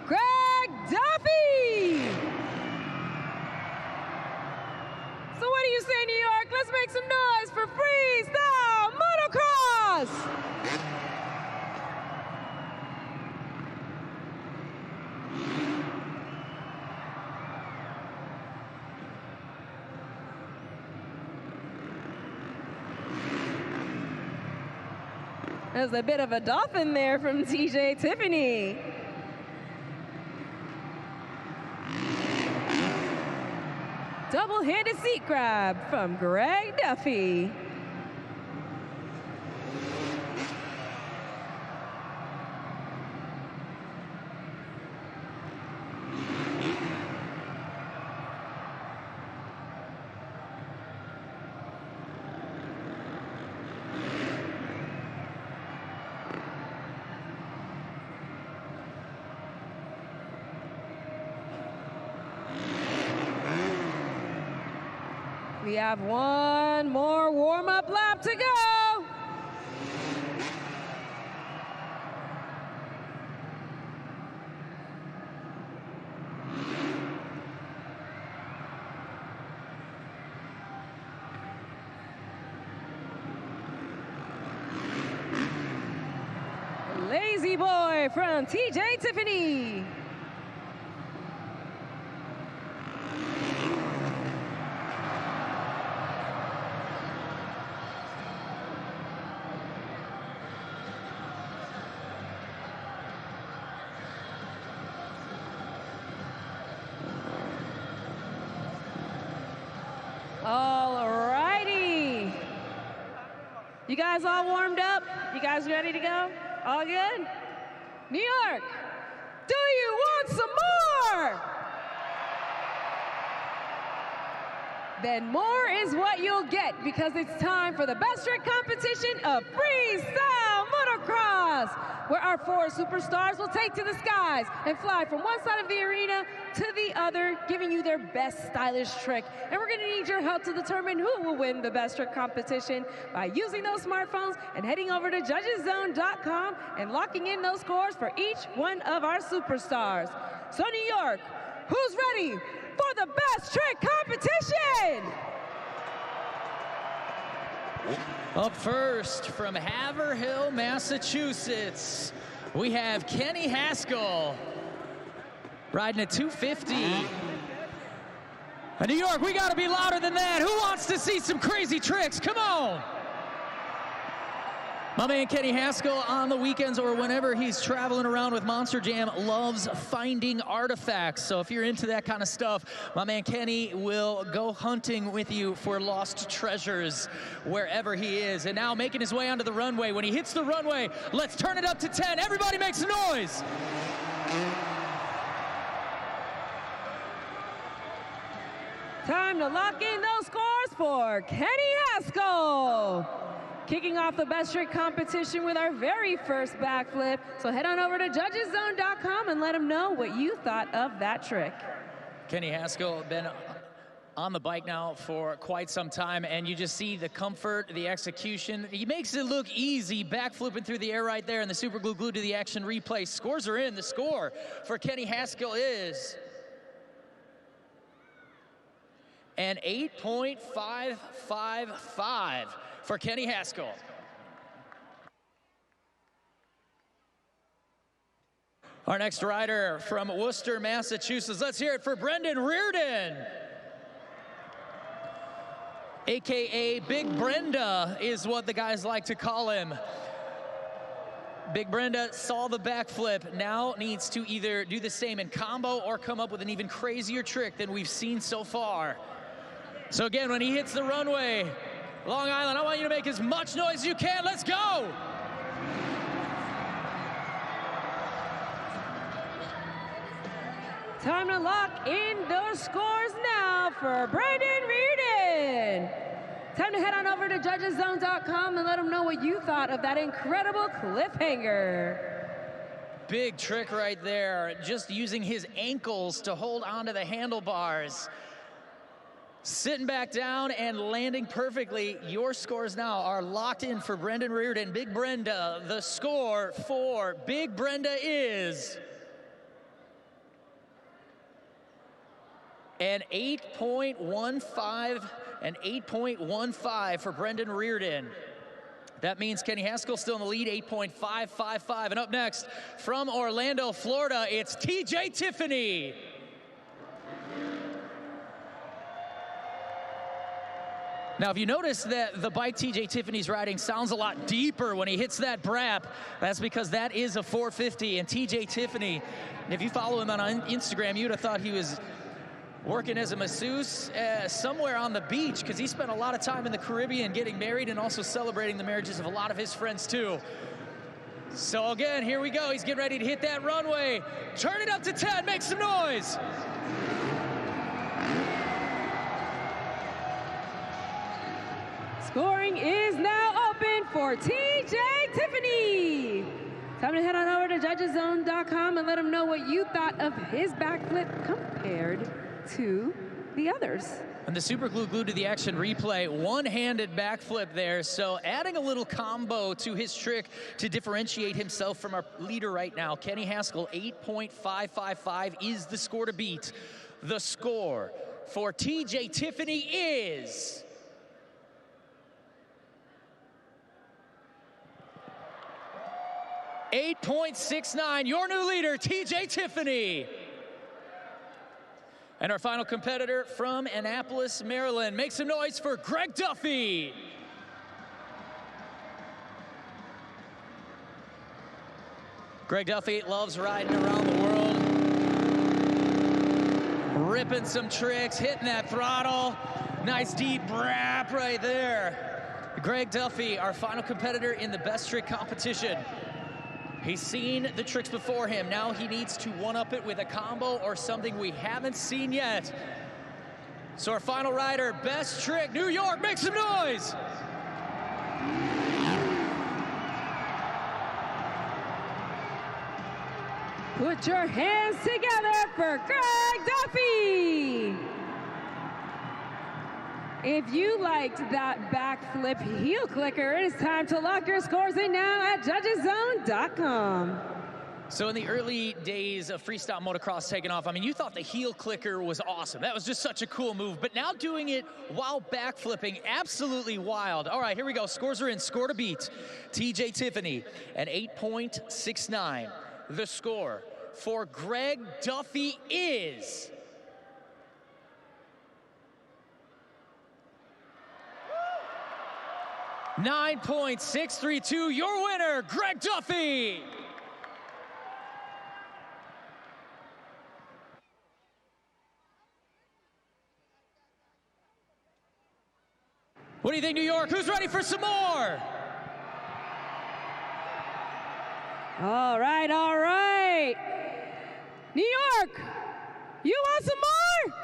Greg Duffy. So what do you say, New York? Let's make some noise for freestyle motocross. There's a bit of a dolphin there from TJ Tiffany. Double-handed seat grab from Greg Duffy. We have one more warm-up lap to go. Lazy Boy from TJ Tiffany. All righty. You guys all warmed up? You guys ready to go? All good? New York, do you want some more? Then more is what you'll get, because it's time for the best trick competition of freestyle motocross, where our 4 superstars will take to the skies and fly from one side of the arena to the other, giving you their best stylish trick. And we're gonna need your help to determine who will win the best trick competition by using those smartphones and heading over to judgeszone.com and locking in those scores for each one of our superstars. So New York, who's ready for the best trick competition? Up first from Haverhill, Massachusetts, we have Kenny Haskell riding a 250. New York, we gotta be louder than that. Who wants to see some crazy tricks? Come on. My man Kenny Haskell, on the weekends or whenever he's traveling around with Monster Jam, loves finding artifacts. So if you're into that kind of stuff, my man Kenny will go hunting with you for lost treasures wherever he is. And now making his way onto the runway. When he hits the runway, let's turn it up to 10. Everybody make some noise. Time to lock in those scores for Kenny Haskell. Kicking off the best trick competition with our very first backflip. So head on over to judgeszone.com and let them know what you thought of that trick. Kenny Haskell been on the bike now for quite some time, and you just see the comfort, the execution. He makes it look easy, backflipping through the air right there, and the super glue glued to the action replay. Scores are in. The score for Kenny Haskell is an 8.555 for Kenny Haskell. Our next rider from Worcester, Massachusetts. Let's hear it for Brendan Reardon. AKA Big Brenda is what the guys like to call him. Big Brenda saw the backflip, now needs to either do the same in combo or come up with an even crazier trick than we've seen so far. So again, when he hits the runway, Long Island, I want you to make as much noise as you can. Let's go! Time to lock in those scores now for Brandon Reardon. Time to head on over to judgeszone.com and let them know what you thought of that incredible cliffhanger. Big trick right there, just using his ankles to hold onto the handlebars. Sitting back down and landing perfectly. Your scores now are locked in for Brendan Reardon. Big Brenda, the score for Big Brenda is an 8.15 for Brendan Reardon. That means Kenny Haskell still in the lead, 8.555. And up next, from Orlando, Florida, it's TJ Tiffany. Now, if you notice that the bike TJ Tiffany's riding sounds a lot deeper when he hits that brap, that's because that is a 450. And TJ Tiffany, if you follow him on Instagram, you'd have thought he was working as a masseuse somewhere on the beach, because he spent a lot of time in the Caribbean getting married and also celebrating the marriages of a lot of his friends too. So again, here we go. He's getting ready to hit that runway. Turn it up to 10, make some noise. Scoring is now open for TJ Tiffany. Time to head on over to judgeszone.com and let them know what you thought of his backflip compared to the others. And the super glue glued to the action replay, one-handed backflip there, so adding a little combo to his trick to differentiate himself from our leader right now. Kenny Haskell, 8.555 is the score to beat. The score for TJ Tiffany is 8.69, your new leader, TJ Tiffany. And our final competitor from Annapolis, Maryland. Make some noise for Greg Duffy. Greg Duffy loves riding around the world. Ripping some tricks, hitting that throttle. Nice deep brap right there. Greg Duffy, our final competitor in the best trick competition. He's seen the tricks before him. Now he needs to one-up it with a combo or something we haven't seen yet. So our final rider, best trick, New York, make some noise! Put your hands together for Greg Duffy! If you liked that backflip heel clicker, it is time to lock your scores in now at judgeszone.com. So in the early days of freestyle motocross taking off, I mean, you thought the heel clicker was awesome. That was just such a cool move. But now doing it while backflipping, absolutely wild. All right, here we go. Scores are in. Score to beat. TJ Tiffany, an 8.69. The score for Greg Duffy is 9.632, your winner, Greg Duffy. What do you think, New York? Who's ready for some more? All right, all right. New York, you want some more?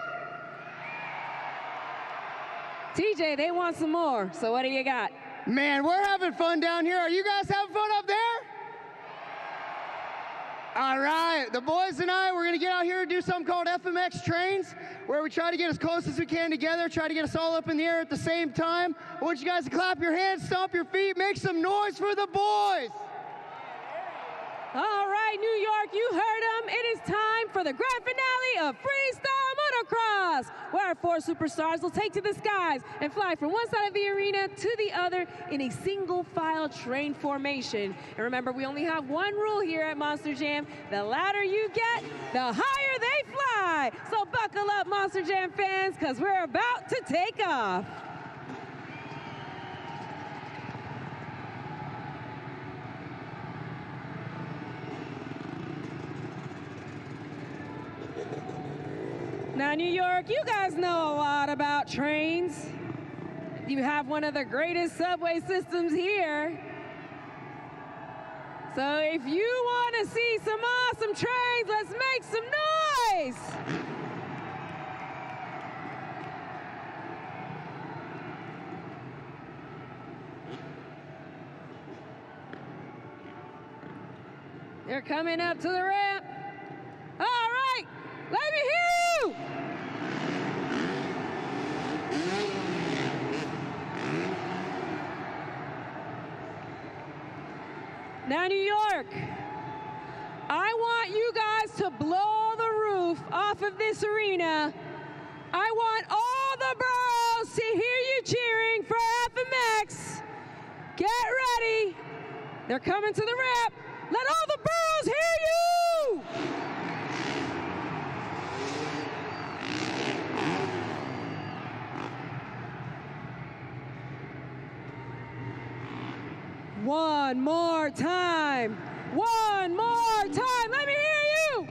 TJ, they want some more, so what do you got? Man, we're having fun down here. Are you guys having fun up there? All right, the boys and I, we're gonna get out here and do something called FMX trains, where we try to get as close as we can together, try to get us all up in the air at the same time. I want you guys to clap your hands, stomp your feet, make some noise for the boys. All right, New York, you heard them. It is time for the grand finale of Freestyle Motocross, where our 4 superstars will take to the skies and fly from one side of the arena to the other in a single file train formation. And remember, we only have one rule here at Monster Jam. The louder you get, the higher they fly. So buckle up, Monster Jam fans, because we're about to take off. Now, New York, you guys know a lot about trains. You have one of the greatest subway systems here. So if you want to see some awesome trains, let's make some noise. They're coming up to the ramp. All right, let me hear you. Now, New York, I want you guys to blow the roof off of this arena. I want all the boroughs to hear you cheering for FMX. Get ready. They're coming to the ramp. Let all the boroughs hear you. One more time. One more time. Let me hear you.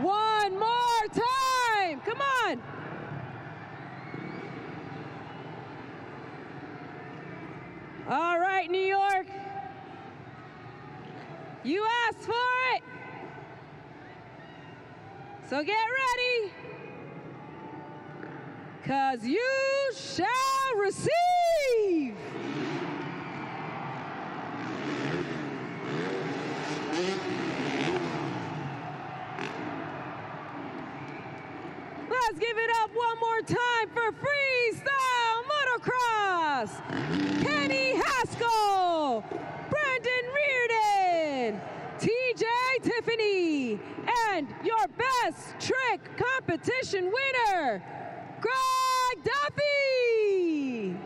One more time. Come on. All right, New York. You asked for it. So get ready. 'Cause you shall receive. Let's give it up one more time for freestyle motocross. Kenny Haskell, Brandon Reardon, TJ Tiffany, and your best trick competition winner, Greg Duffy.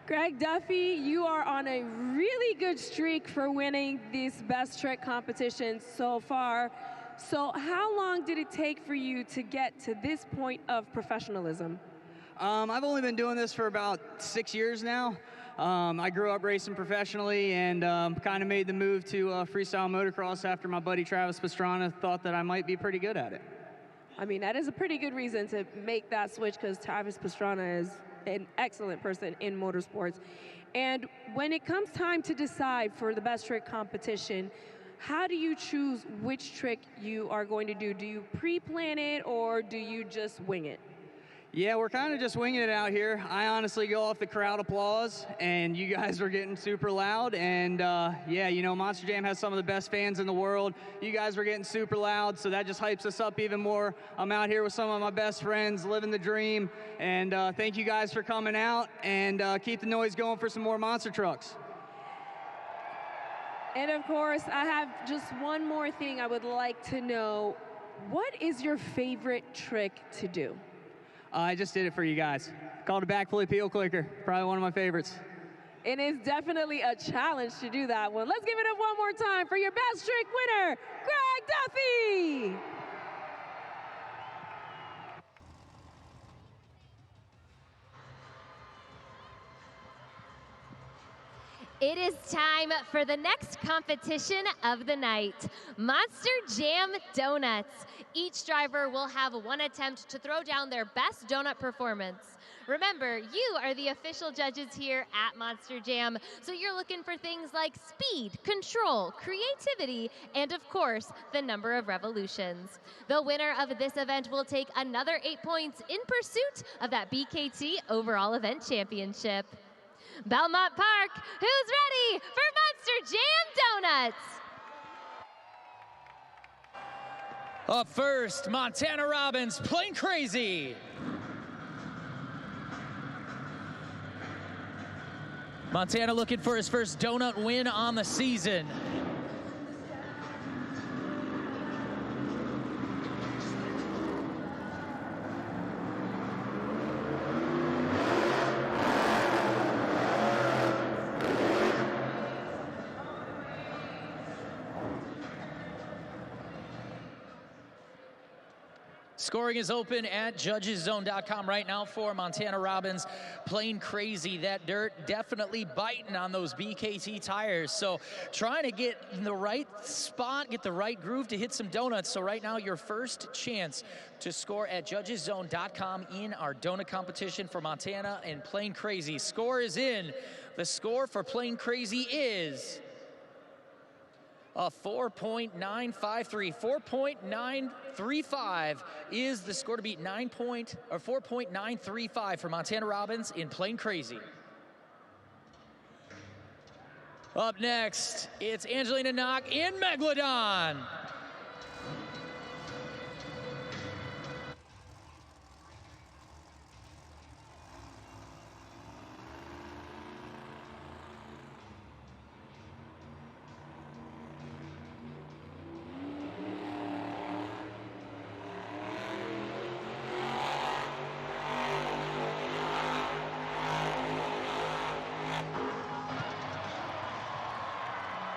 Greg Duffy, you are on a really good streak for winning this best trick competition so far. So how long did it take for you to get to this point of professionalism? I've only been doing this for about 6 years now. I grew up racing professionally and kind of made the move to freestyle motocross after my buddy Travis Pastrana thought that I might be pretty good at it. I mean, that is a pretty good reason to make that switch because Travis Pastrana is an excellent person in motorsports. And when it comes time to decide for the best trick competition, how do you choose which trick you are going to do? Do you pre-plan it or do you just wing it? Yeah, we're kind of just winging it out here. I honestly go off the crowd applause, and you guys are getting super loud. And yeah, you know, Monster Jam has some of the best fans in the world. You guys were getting super loud, so that just hypes us up even more. I'm out here with some of my best friends, living the dream. And thank you guys for coming out, and keep the noise going for some more monster trucks. And of course, I have just one more thing I would like to know. What is your favorite trick to do? I just did it for you guys. Called a backflip heel clicker. Probably one of my favorites. It is definitely a challenge to do that one. Let's give it up one more time for your best trick winner, Greg Duffy. It is time for the next competition of the night, Monster Jam Donuts. Each driver will have one attempt to throw down their best donut performance. Remember, you are the official judges here at Monster Jam, so you're looking for things like speed, control, creativity, and of course, the number of revolutions. The winner of this event will take another 8 points in pursuit of that BKT Overall Event Championship. Belmont Park, who's ready for Monster Jam Donuts? Up first, Montana Robbins, Plain Crazy. Montana looking for his first donut win on the season. Scoring is open at judgeszone.com right now for Montana Robbins. Plain Crazy. That dirt definitely biting on those BKT tires. So trying to get in the right spot, get the right groove to hit some donuts. So right now your first chance to score at judgeszone.com in our donut competition for Montana and Plain Crazy. Score is in. The score for Plain Crazy is a 4.953. 4.935 is the score to beat 4.935 for Montana Robbins in Plain Crazy. Up next, it's Angelina Knock in Megalodon.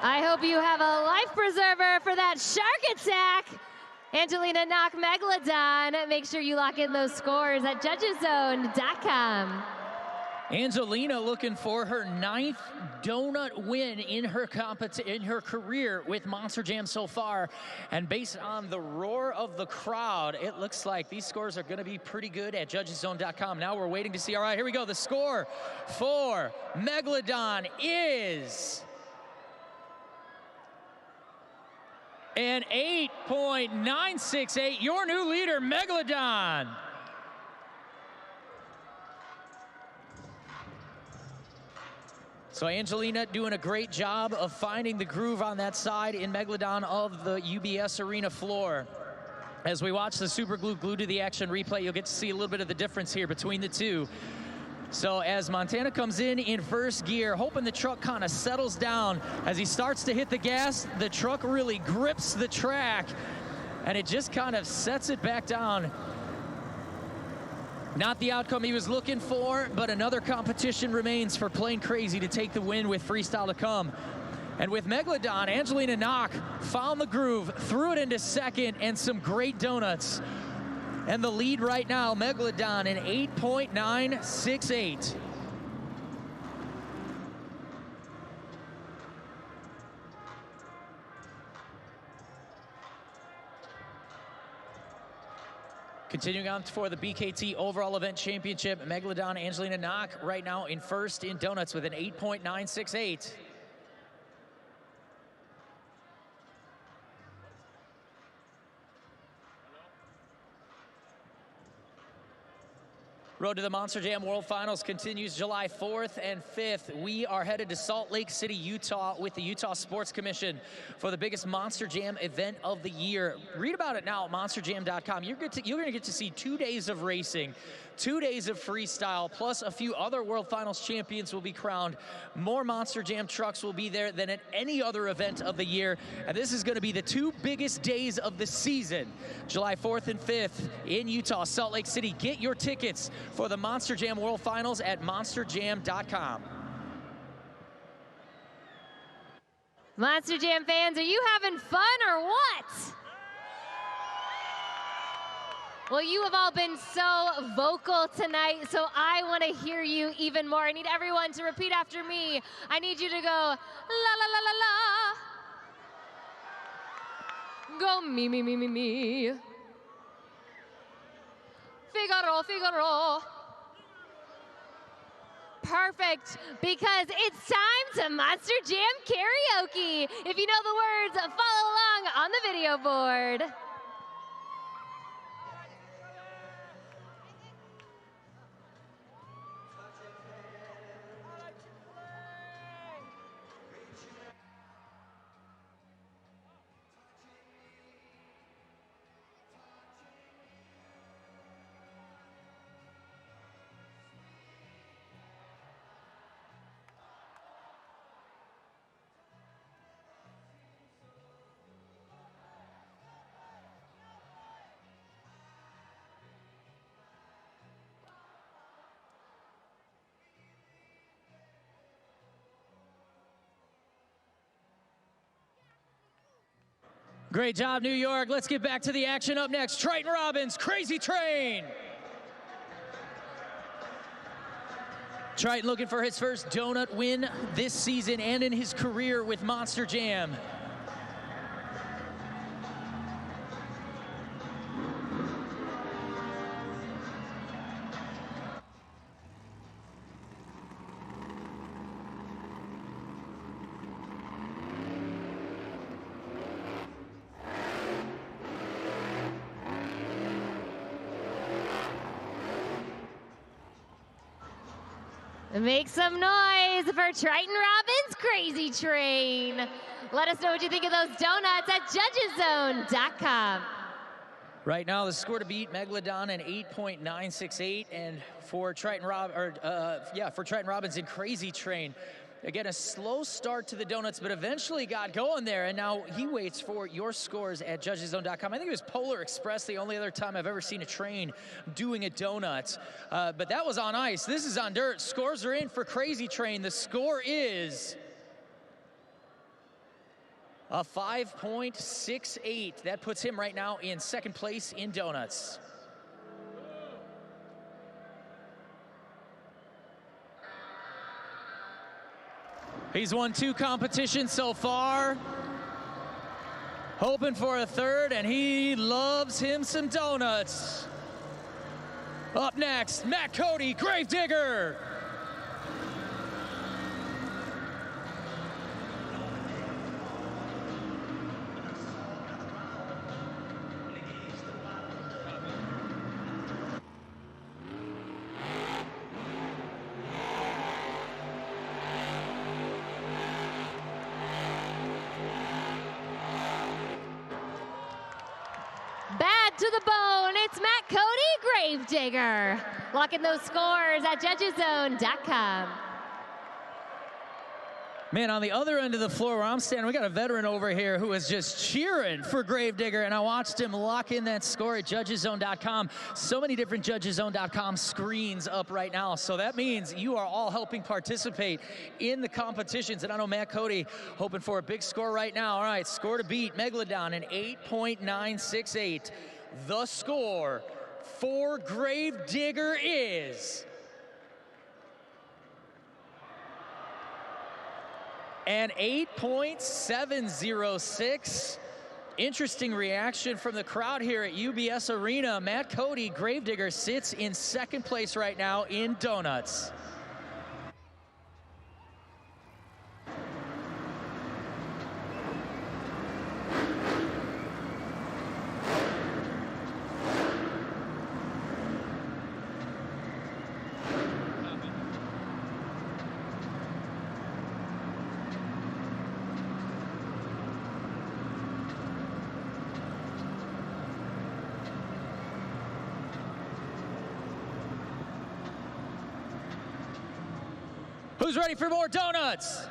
I hope you have a life preserver for that shark attack. Angelina Knock Megalodon. Make sure you lock in those scores at judgeszone.com. Angelina looking for her 9th donut win in her career with Monster Jam so far. And based on the roar of the crowd, it looks like these scores are going to be pretty good at judgeszone.com. Now we're waiting to see. All right, here we go. The score for Megalodon is an 8.968. Your new leader, Megalodon. So Angelina doing a great job of finding the groove on that side in Megalodon of the UBS Arena floor. As we watch the super glue glued to the action replay, you'll get to see a little bit of the difference here between the two. So as Montana comes in first gear, hoping the truck kind of settles down. As he starts to hit the gas, the truck really grips the track, and it just kind of sets it back down. Not the outcome he was looking for, but another competition remains for Plain Crazy to take the win with freestyle to come. And with Megalodon, Angelina Knock found the groove, threw it into second, and some great donuts. And the lead right now, Megalodon, in 8.968. Continuing on for the BKT Overall Event Championship, Megalodon Angelina Knock right now in first in donuts with an 8.968. Road to the Monster Jam World Finals continues July 4th and 5th. We are headed to Salt Lake City, Utah with the Utah Sports Commission for the biggest Monster Jam event of the year. Read about it now at monsterjam.com. You're going to get to see 2 days of racing, 2 days of freestyle, plus a few other World Finals champions will be crowned. More Monster Jam trucks will be there than at any other event of the year. And this is going to be the 2 biggest days of the season, July 4th and 5th in Utah, Salt Lake City. Get your tickets for the Monster Jam World Finals at monsterjam.com. Monster Jam fans, are you having fun or what? Well, you have all been so vocal tonight, so I want to hear you even more. I need everyone to repeat after me. I need you to go, la la la la la. Go me, me, me, me, me. Figaro, Figaro. Perfect, because it's time to Monster Jam karaoke. If you know the words, follow along on the video board. Great job, New York. Let's get back to the action. Up next, Triton Robbins, Crazy Train. Triton looking for his first donut win this season and in his career with Monster Jam. Make some noise for Triton Robbins' Crazy Train. Let us know what you think of those donuts at judgeszone.com. Right now, the score to beat Megalodon an 8.968, and for Triton Robbins in Crazy Train. Again, a slow start to the donuts, but eventually got going there, and now he waits for your scores at judgeszone.com. I think it was Polar Express the only other time I've ever seen a train doing a donut, but that was on ice. This is on dirt. Scores are in for Crazy Train. The score is a 5.68. That puts him right now in second place in donuts. He's won 2 competitions so far. Hoping for a third, and he loves him some donuts. Up next, Matt Cody, Gravedigger. to the bone. It's Matt Cody, Gravedigger. Locking those scores at judgeszone.com. Man, on the other end of the floor where I'm standing, we got a veteran over here who is just cheering for Gravedigger, and I watched him lock in that score at judgeszone.com. So many different judgeszone.com screens up right now, so that means you are all helping participate in the competitions, and I know Matt Cody hoping for a big score right now. All right, score to beat Megalodon, an 8.968. The score for Gravedigger is and 8.706. Interesting reaction from the crowd here at UBS Arena. Matt Cody, Gravedigger, sits in second place right now in donuts. Who's ready for more donuts?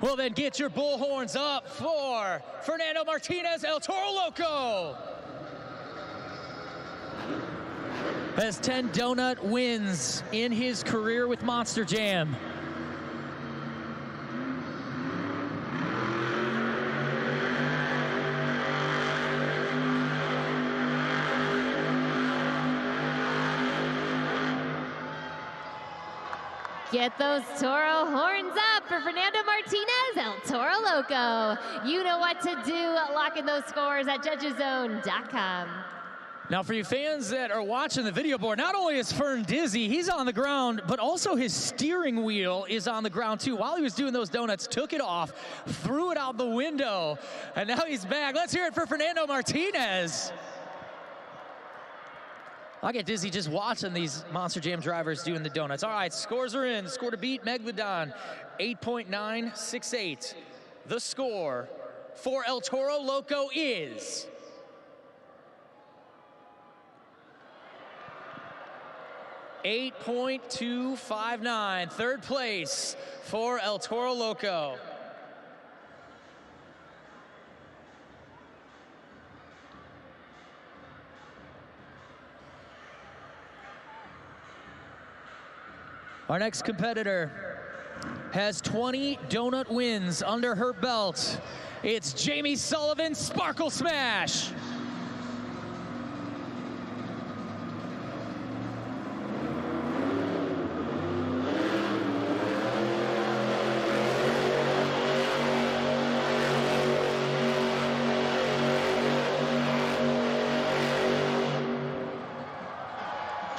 Well, then get your bullhorns up for Fernando Martinez, El Toro Loco. Has 10 donut wins in his career with Monster Jam. Get those Toro horns up for Fernando Martinez, El Toro Loco. You know what to do, locking those scores at judgeszone.com. Now, for you fans that are watching the video board, not only is Fern dizzy, he's on the ground, but also his steering wheel is on the ground too. While he was doing those donuts, took it off, threw it out the window, and now he's back. Let's hear it for Fernando Martinez. I get dizzy just watching these Monster Jam drivers doing the donuts. All right, scores are in. Score to beat Megalodon, 8.968. The score for El Toro Loco is 8.259. Third place for El Toro Loco. Our next competitor has 20 donut wins under her belt. It's Jamie Sullivan, Sparkle Smash.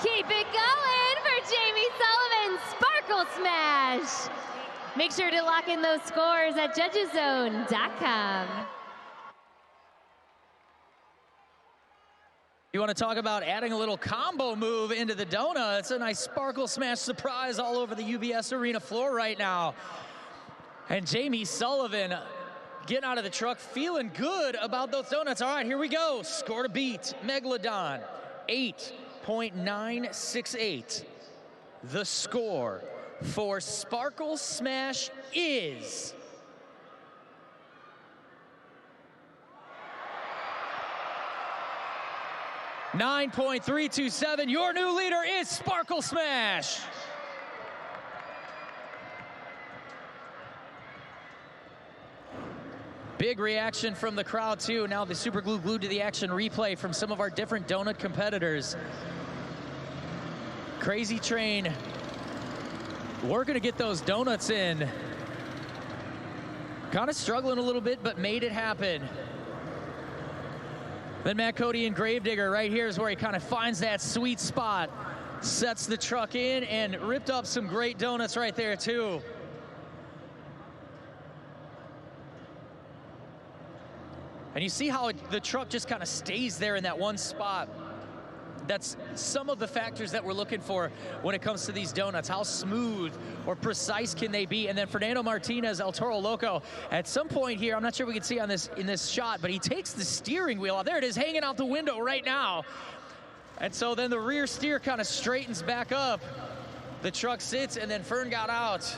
Keep it going for Jamie Sullivan, Sparkle Smash. Make sure to lock in those scores at judgeszone.com. You want to talk about adding a little combo move into the donut? It's a nice Sparkle Smash surprise all over the UBS Arena floor right now. And Jamie Sullivan getting out of the truck, feeling good about those donuts. All right, here we go. Score to beat Megalodon, 8.968. The score for Sparkle Smash is 9.327. Your new leader is Sparkle Smash. Big reaction from the crowd too. Now the super glue glued to the action replay from some of our different donut competitors. Crazy Train working to get those donuts in. Kind of struggling a little bit, but made it happen. Then Matt Cody and Gravedigger right here is where he kind of finds that sweet spot. Sets the truck in and ripped up some great donuts right there too. And you see how the truck just kind of stays there in that one spot. That's some of the factors that we're looking for when it comes to these donuts. How smooth or precise can they be? And then Fernando Martinez, El Toro Loco, at some point here, I'm not sure we can see on this in this shot, but he takes the steering wheel out. There it is, hanging out the window right now. And so then the rear steer kind of straightens back up. The truck sits, and then Fern got out.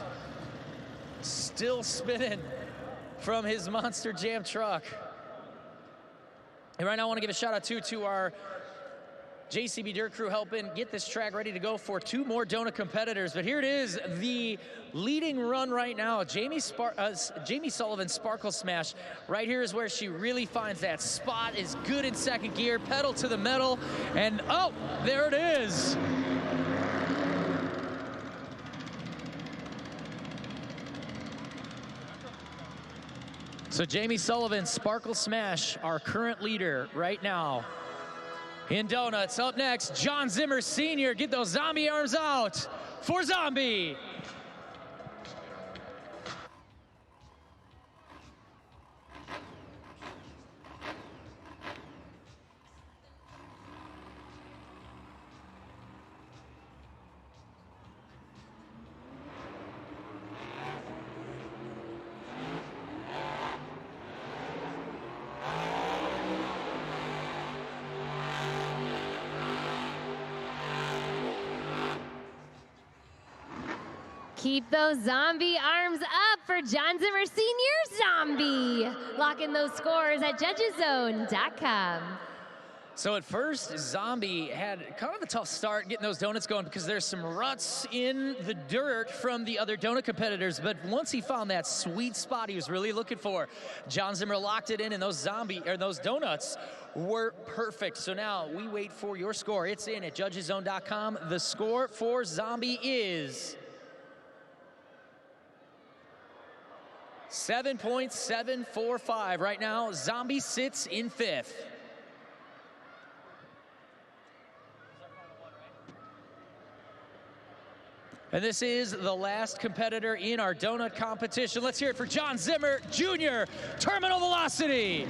Still spinning from his Monster Jam truck. And right now I want to give a shout out to our JCB Dirt Crew helping get this track ready to go for 2 more donut competitors. But here it is, the leading run right now. Jamie Sullivan's Sparkle Smash. Right here is where she really finds that spot, is good in second gear, pedal to the metal, and oh, there it is. So Jamie Sullivan, Sparkle Smash, our current leader right now in donuts. Up next, John Zimmer Sr. Get those zombie arms out for Zombie. Keep those zombie arms up for John Zimmer Sr. Zombie. Lock in those scores at judgeszone.com. So at first, Zombie had kind of a tough start getting those donuts going because there's some ruts in the dirt from the other donut competitors. But once he found that sweet spot he was really looking for, John Zimmer locked it in, and those donuts were perfect. So now we wait for your score. It's in at judgeszone.com. The score for Zombie is 7.745. Right now, Zombie sits in 5th. And this is the last competitor in our donut competition. Let's hear it for John Zimmer Jr., Terminal Velocity.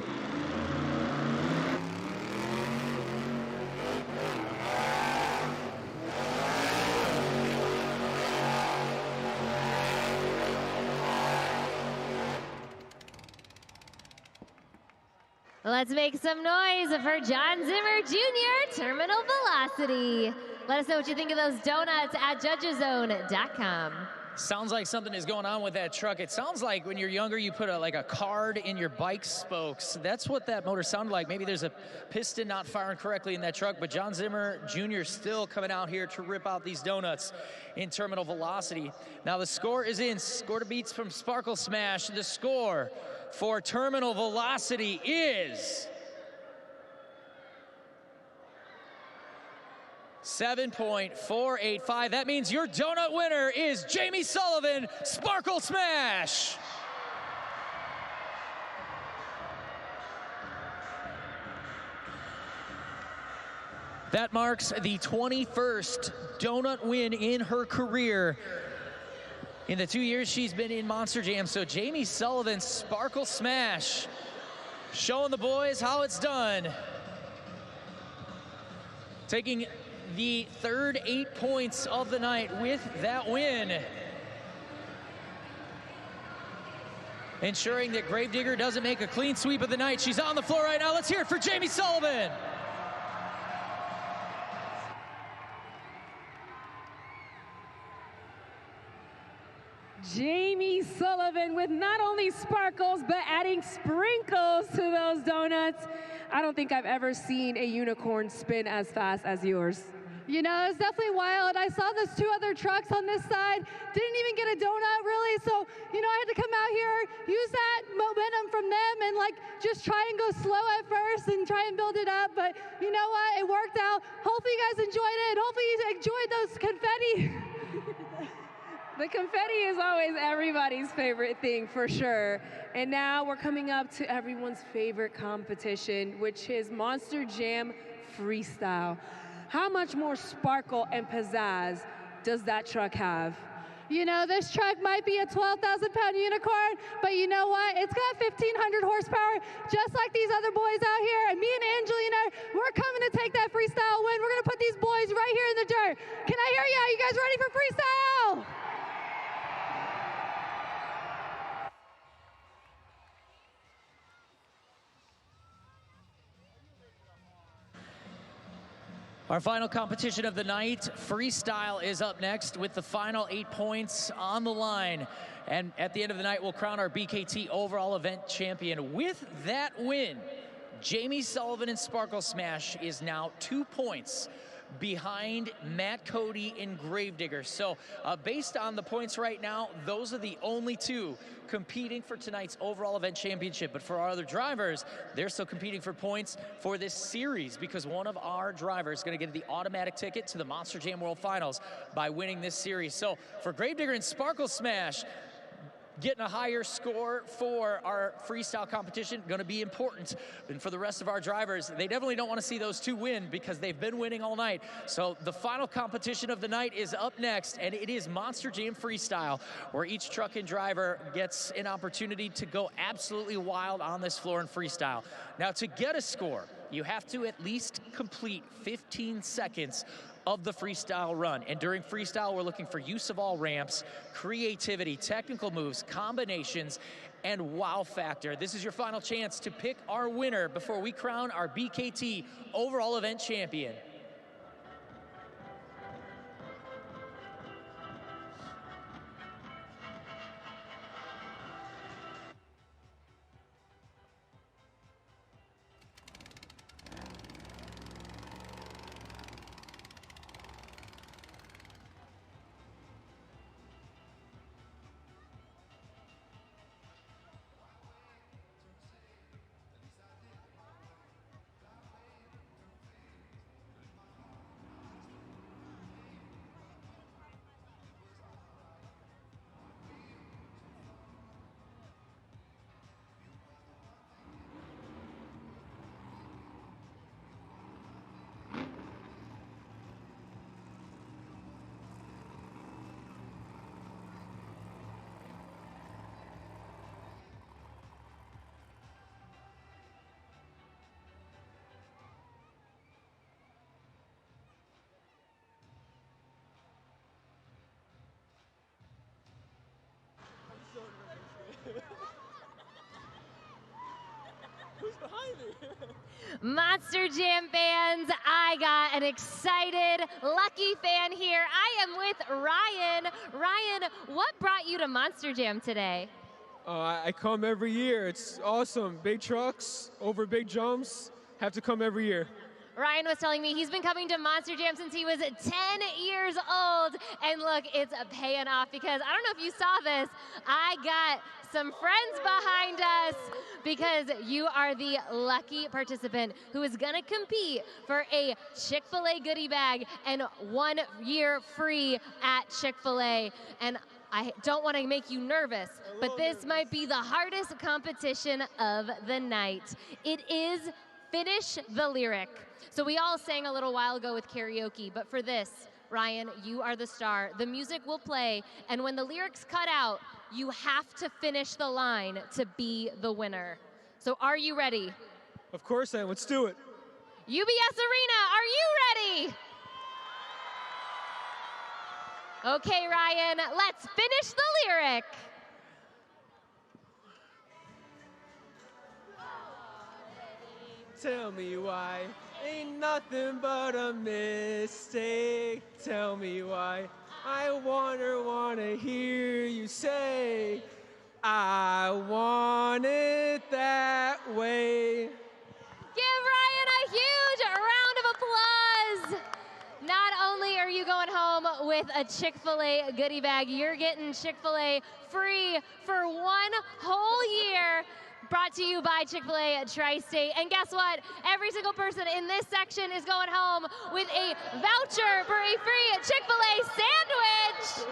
Let's make some noise for John Zimmer Jr., Terminal Velocity. Let us know what you think of those donuts at judgeszone.com. Sounds like something is going on with that truck. It sounds like when you're younger, you put like a card in your bike spokes. That's what that motor sounded like. Maybe there's a piston not firing correctly in that truck, but John Zimmer Jr. still coming out here to rip out these donuts in Terminal Velocity. Now the score is in. Score to beats from Sparkle Smash. The score for Terminal Velocity is 7.485. That means your donut winner is Jamie Sullivan, Sparkle Smash. That marks the 21st donut win in her career in the 2 years she's been in Monster Jam. So Jamie Sullivan, Sparkle Smash, showing the boys how it's done. Taking the third 8 points of the night with that win. Ensuring that Gravedigger doesn't make a clean sweep of the night. She's on the floor right now. Let's hear it for Jamie Sullivan. Jamie Sullivan with not only sparkles, but adding sprinkles to those donuts. I don't think I've ever seen a unicorn spin as fast as yours. You know, it's definitely wild. I saw those 2 other trucks on this side, didn't even get a donut really, so, you know, I had to come out here, use that momentum from them and like just try and go slow at first and try and build it up, but you know what, it worked out. Hopefully you guys enjoyed it, hopefully you enjoyed those confetti. The confetti is always everybody's favorite thing, for sure. And now we're coming up to everyone's favorite competition, which is Monster Jam Freestyle. How much more sparkle and pizzazz does that truck have? You know, this truck might be a 12,000-pound unicorn, but you know what? It's got 1,500 horsepower, just like these other boys out here. And me and Angelina, we're coming to take that freestyle win. We're going to Our final competition of the night, freestyle, is up next with the final 8 points on the line. And at the end of the night, we'll crown our BKT overall event champion. With that win, Jamie Sullivan in Sparkle Smash is now 2 points behind Matt Cody in Gravedigger. So based on the points right now, those are the only two competing for tonight's overall event championship. But for our other drivers, they're still competing for points for this series because one of our drivers is going to get the automatic ticket to the Monster Jam World Finals by winning this series. So for Gravedigger and Sparkle Smash, getting a higher score for our freestyle competition going to be important. And for the rest of our drivers, they definitely don't want to see those two win because they've been winning all night. So the final competition of the night is up next, and it is Monster Jam Freestyle, where each truck and driver gets an opportunity to go absolutely wild on this floor in freestyle. Now, to get a score, you have to at least complete 15 seconds of the freestyle run. And during freestyle, we're looking for use of all ramps, creativity, technical moves, combinations, and wow factor. This is your final chance to pick our winner before we crown our BKT overall event champion. Who's behind me? Monster Jam fans, I got an excited, lucky fan here. I am with Ryan. Ryan, what brought you to Monster Jam today? I come every year. It's awesome. Big trucks, over big jumps. Have to come every year. Ryan was telling me he's been coming to Monster Jam since he was 10 years old. And look, it's paying off because I don't know if you saw this. I got some friends behind us because you are the lucky participant who is going to compete for a Chick-fil-A goodie bag and 1 year free at Chick-fil-A. And I don't want to make you nervous, but this might be the hardest competition of the night. It is Finish the Lyric. So we all sang a little while ago with karaoke, but for this, Ryan, you are the star. The music will play, and when the lyrics cut out, you have to finish the line to be the winner. So are you ready? Of course I am. Let's do it. UBS Arena, are you ready? Okay, Ryan, let's finish the lyric. Tell me why. Ain't nothing but a mistake. Tell me why. I wanna hear you say, I want it that way. Give Ryan a huge round of applause. Not only are you going home with a Chick-fil-A goodie bag, you're getting Chick-fil-A free for 1 whole year. Brought to you by Chick-fil-A Tri-State. And guess what? Every single person in this section is going home with a voucher for a free Chick-fil-A sandwich.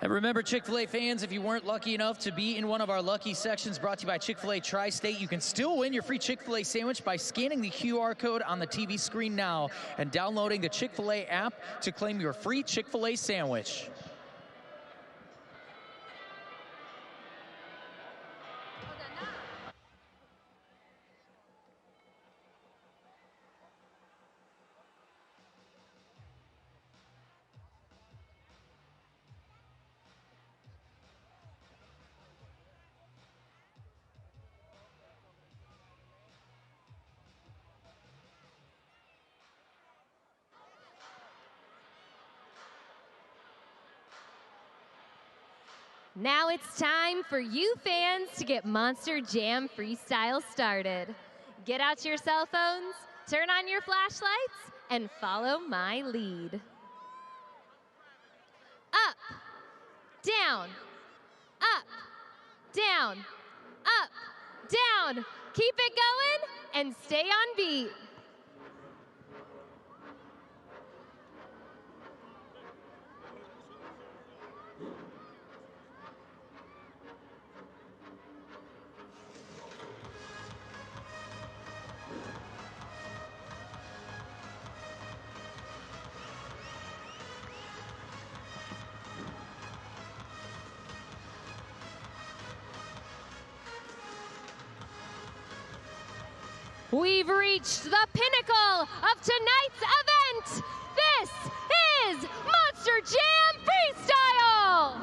And remember, Chick-fil-A fans, if you weren't lucky enough to be in one of our lucky sections brought to you by Chick-fil-A Tri-State, you can still win your free Chick-fil-A sandwich by scanning the QR code on the TV screen now and downloading the Chick-fil-A app to claim your free Chick-fil-A sandwich. Now it's time for you fans to get Monster Jam Freestyle started. Get out your cell phones, turn on your flashlights, and follow my lead. Up, down, up, down, up, down. Keep it going and stay on beat. We've reached the pinnacle of tonight's event. This is Monster Jam Freestyle.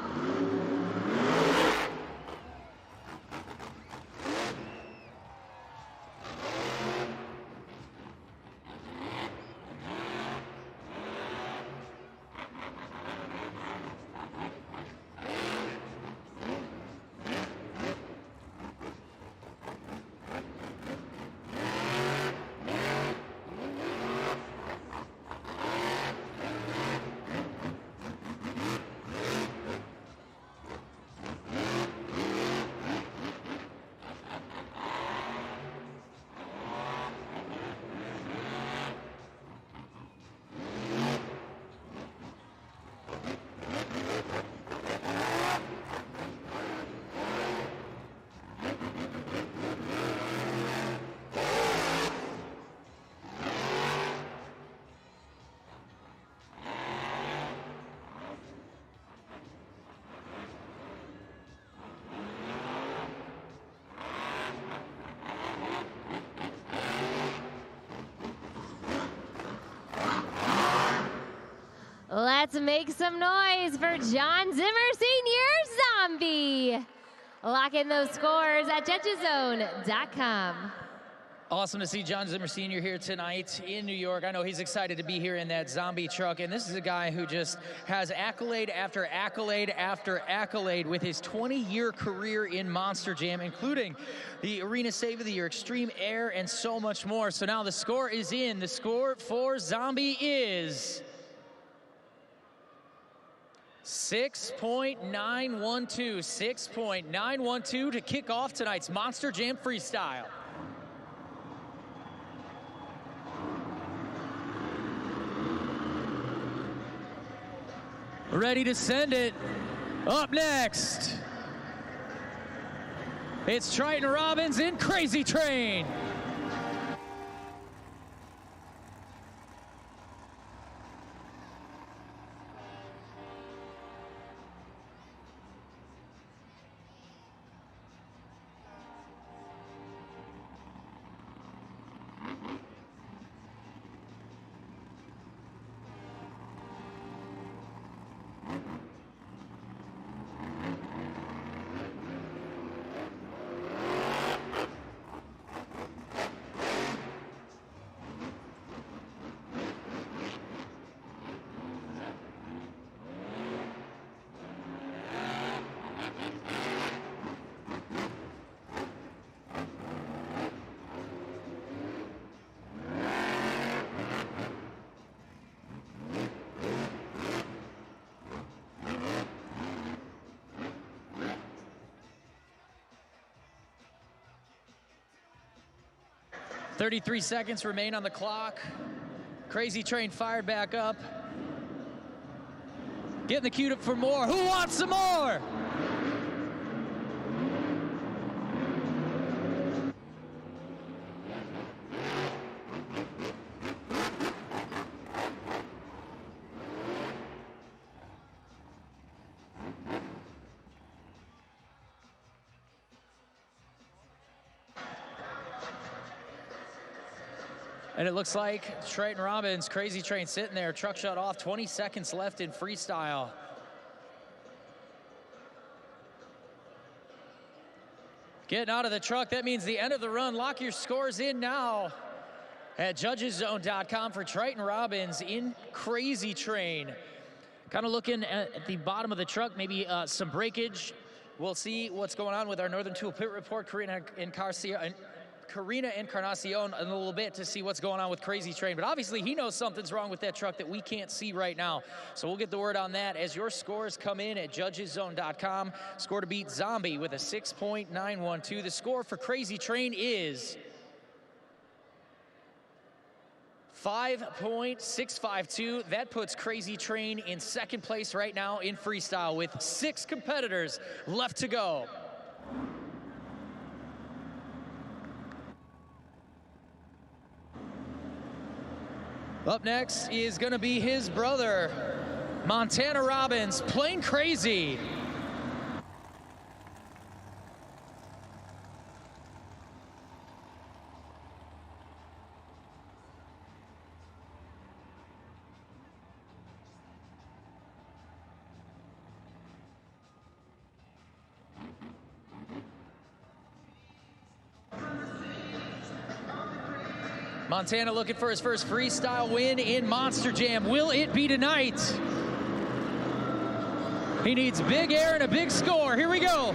Let's make some noise for John Zimmer Sr. Zombie. Lock in those scores at judgeszone.com. Awesome to see John Zimmer Sr. here tonight in New York. I know he's excited to be here in that zombie truck, and this is a guy who just has accolade after accolade after accolade with his 20-year career in Monster Jam, including the Arena Save of the Year, Extreme Air, and so much more. So now the score is in. The score for Zombie is 6.912. 6.912 to kick off tonight's Monster Jam Freestyle. Ready to send it. Up next, it's Triton Robbins in Crazy Train. .33 seconds remain on the clock. Crazy Train fired back up. Getting the queued up for more. Who wants some more? And it looks like Triton Robbins, Crazy Train sitting there, truck shut off, 20 seconds left in freestyle. Getting out of the truck, that means the end of the run. Lock your scores in now at judgeszone.com for Triton Robbins in Crazy Train. Kind of looking at the bottom of the truck, maybe some breakage. We'll see what's going on with our Northern Tool Pit Report, Karina Encarnacion, in a little bit to see what's going on with Crazy Train. But obviously he knows something's wrong with that truck that we can't see right now. So we'll get the word on that as your scores come in at judgeszone.com. Score to beat Zombie with a 6.912. The score for Crazy Train is 5.652. That puts Crazy Train in second place right now in freestyle with 6 competitors left to go. Up next is going to be his brother, Montana Robbins, Plain Crazy. Montana looking for his first freestyle win in Monster Jam. Will it be tonight? He needs big air and a big score. Here we go.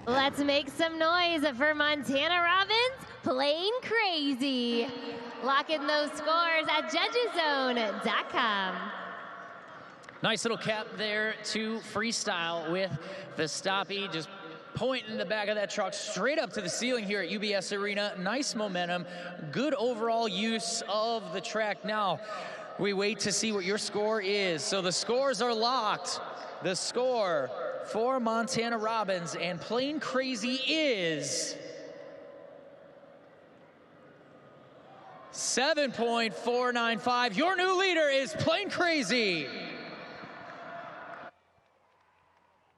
Let's make some noise for Montana Robbins, Plain Crazy. Lock in those scores at judgeszone.com. Nice little cap there to freestyle with the stoppie, just pointing the back of that truck straight up to the ceiling here at UBS Arena. Nice momentum, good overall use of the track. Now, we wait to see what your score is. So the scores are locked. The score for Montana Robbins and Plain Crazy is 7.495. Your new leader is Plain Crazy.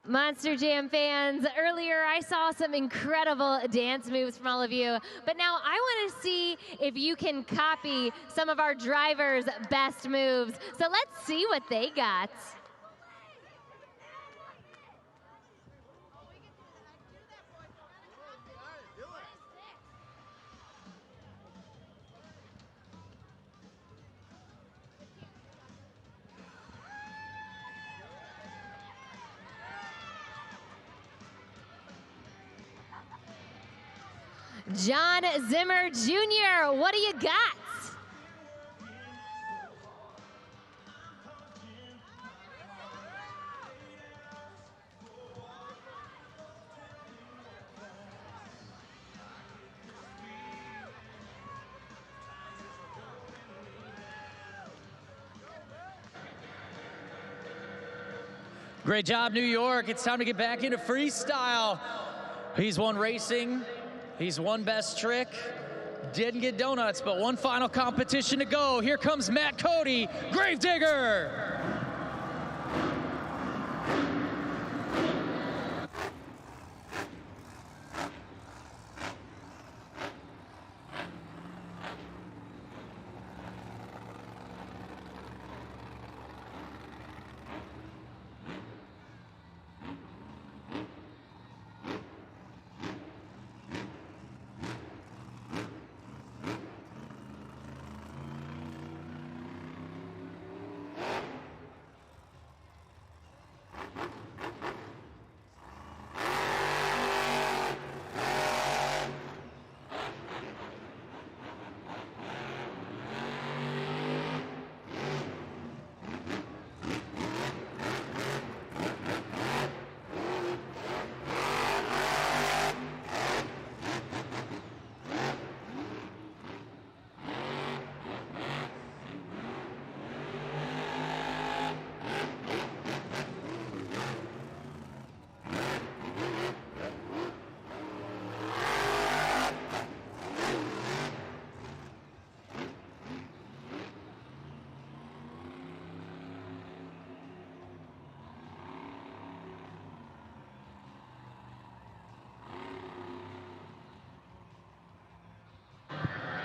Monster Jam fans, earlier I saw some incredible dance moves from all of you, but now I want to see if you can copy some of our drivers' best moves. So let's see what they got. John Zimmer Jr., what do you got? Great job, New York. It's time to get back into freestyle. He's won racing. He's won best trick. Didn't get donuts, but one final competition to go. Here comes Matt Cody, Gravedigger.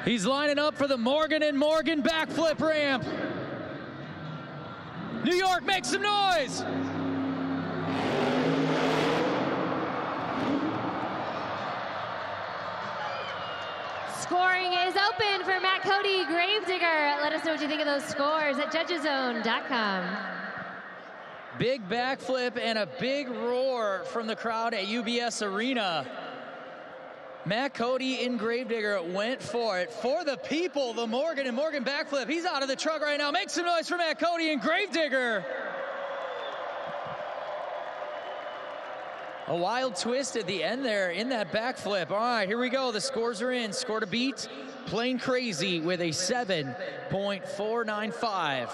He's lining up for the Morgan & Morgan backflip ramp. New York, make some noise! Scoring is open for Matt Cody, Gravedigger. Let us know what you think of those scores at judgeszone.com. Big backflip and a big roar from the crowd at UBS Arena. Matt Cody in Gravedigger went for it. For the people, the Morgan & Morgan backflip. He's out of the truck right now. Make some noise for Matt Cody in Gravedigger. A wild twist at the end there in that backflip. All right, here we go. The scores are in. Score to beat, Plain Crazy with a 7.495.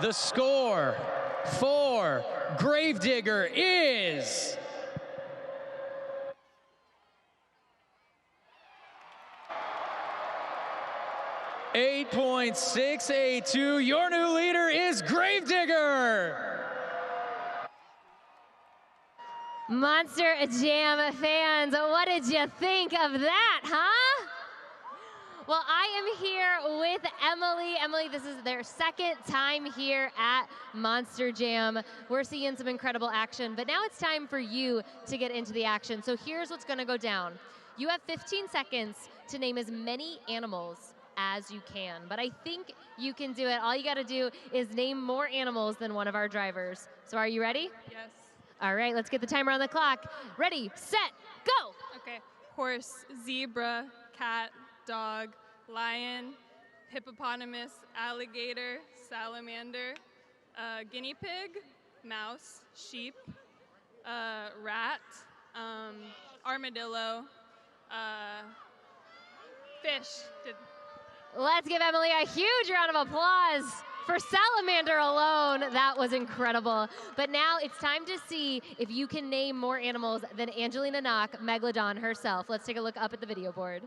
The score for Gravedigger is... .682. Your new leader is Gravedigger. Monster Jam fans, what did you think of that, huh? Well, I am here with Emily. Emily, this is their second time here at Monster Jam. We're seeing some incredible action, but now it's time for you to get into the action. So here's what's gonna go down. You have 15 seconds to name as many animals as you can, but I think you can do it. All you gotta do is name more animals than one of our drivers. So are you ready? Yes. All right, let's get the timer on the clock. Ready, set, go! Okay. Horse, zebra, cat, dog, lion, hippopotamus, alligator, salamander, guinea pig, mouse, sheep, rat, armadillo, fish. Let's give Emily a huge round of applause for salamander alone. That was incredible. But now it's time to see if you can name more animals than Angelina Knock, Megalodon herself. Let's take a look up at the video board.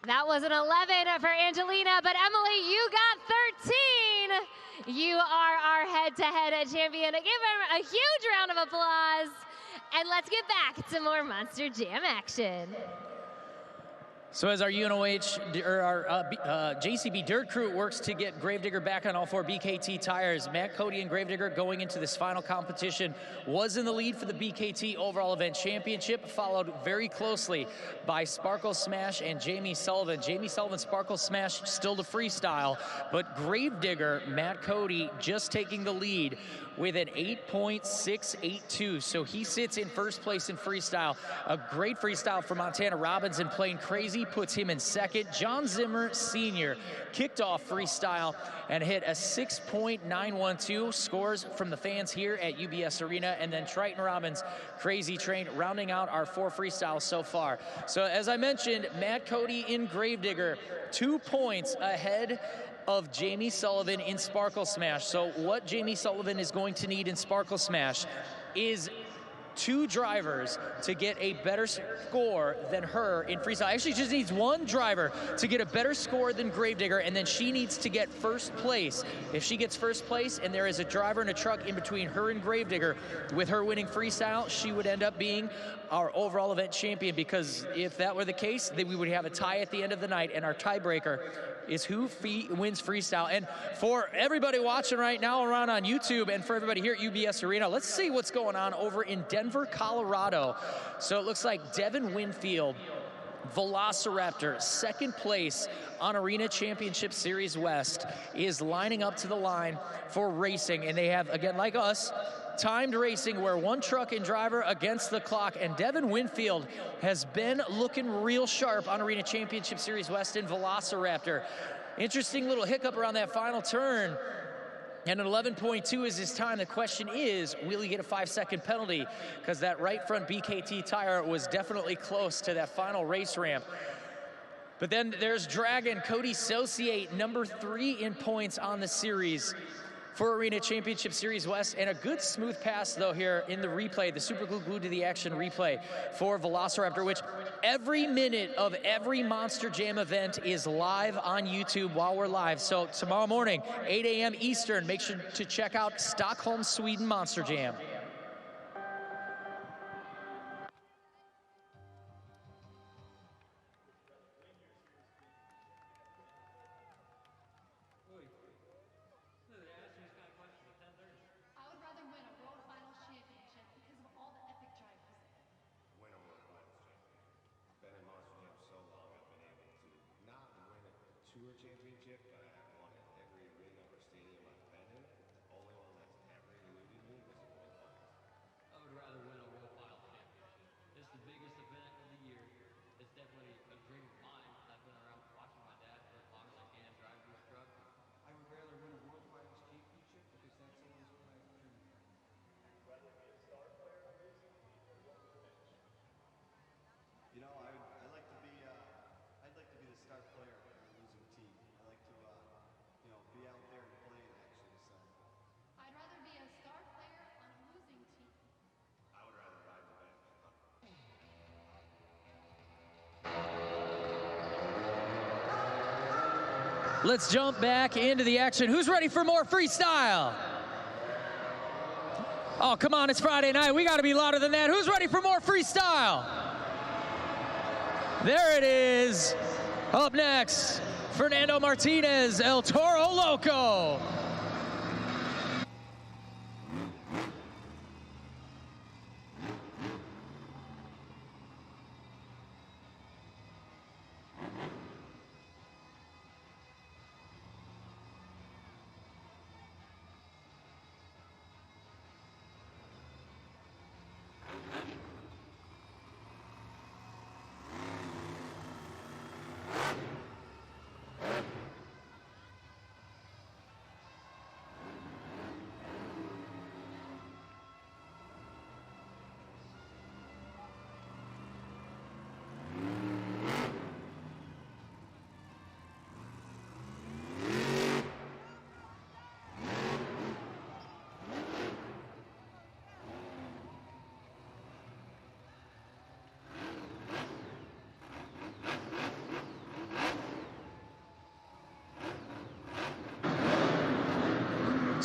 That was an 11 for Angelina, but Emily, you got 13. You are our head-to-head champion. Give her a huge round of applause. And let's get back to more Monster Jam action. So as our UNOH, or our JCB Dirt Crew works to get Gravedigger back on all four BKT tires, Matt Cody and Gravedigger going into this final competition was in the lead for the BKT Overall Event Championship, followed very closely by Sparkle Smash and Jamie Sullivan. Jamie Sullivan, Sparkle Smash still to freestyle, but Gravedigger, Matt Cody just taking the lead with an 8.682. So he sits in first place in freestyle. A great freestyle for Montana Robbins and Plain Crazy puts him in second. John Zimmer Sr. kicked off freestyle and hit a 6.912. Scores from the fans here at UBS Arena, and then Triton Robbins, Crazy Train, rounding out our four freestyles so far. So as I mentioned, Matt Cody in Gravedigger, 2 points ahead of Jamie Sullivan in Sparkle Smash. So what Jamie Sullivan is going to need in Sparkle Smash is 2 drivers to get a better score than her in freestyle. Actually, she just needs 1 driver to get a better score than Gravedigger, and then she needs to get first place. If she gets first place and there is a driver and a truck in between her and Gravedigger, with her winning freestyle, she would end up being our overall event champion, because if that were the case, then we would have a tie at the end of the night, and our tiebreaker is who wins freestyle. And for everybody watching right now around on YouTube, and for everybody here at UBS Arena, let's see what's going on over in Denver, Colorado. So it looks like Devin Winfield, Velociraptor, second place on Arena Championship Series West, is lining up to the line for racing. And they have, again, like us, timed racing where 1 truck and driver against the clock, and Devin Winfield has been looking real sharp on Arena Championship Series West in Velociraptor. Interesting little hiccup around that final turn, and an 11.2 is his time. The question is, will he get a 5-second penalty? Because that right front BKT tire was definitely close to that final race ramp. But then there's Dragon, Cody Sociate, number 3 in points on the series for Arena Championship Series West, and a good smooth pass though here in the replay, the super glue glued to the action replay for Velociraptor, which Every minute of every Monster Jam event is live on YouTube while we're live. So tomorrow morning, 8 a.m. Eastern, make sure to check out Stockholm, Sweden Monster Jam. Let's jump back into the action. Who's ready for more freestyle? Oh, come on, it's Friday night. We got to be louder than that. Who's ready for more freestyle? There it is. Up next, Fernando Martinez, El Toro Loco.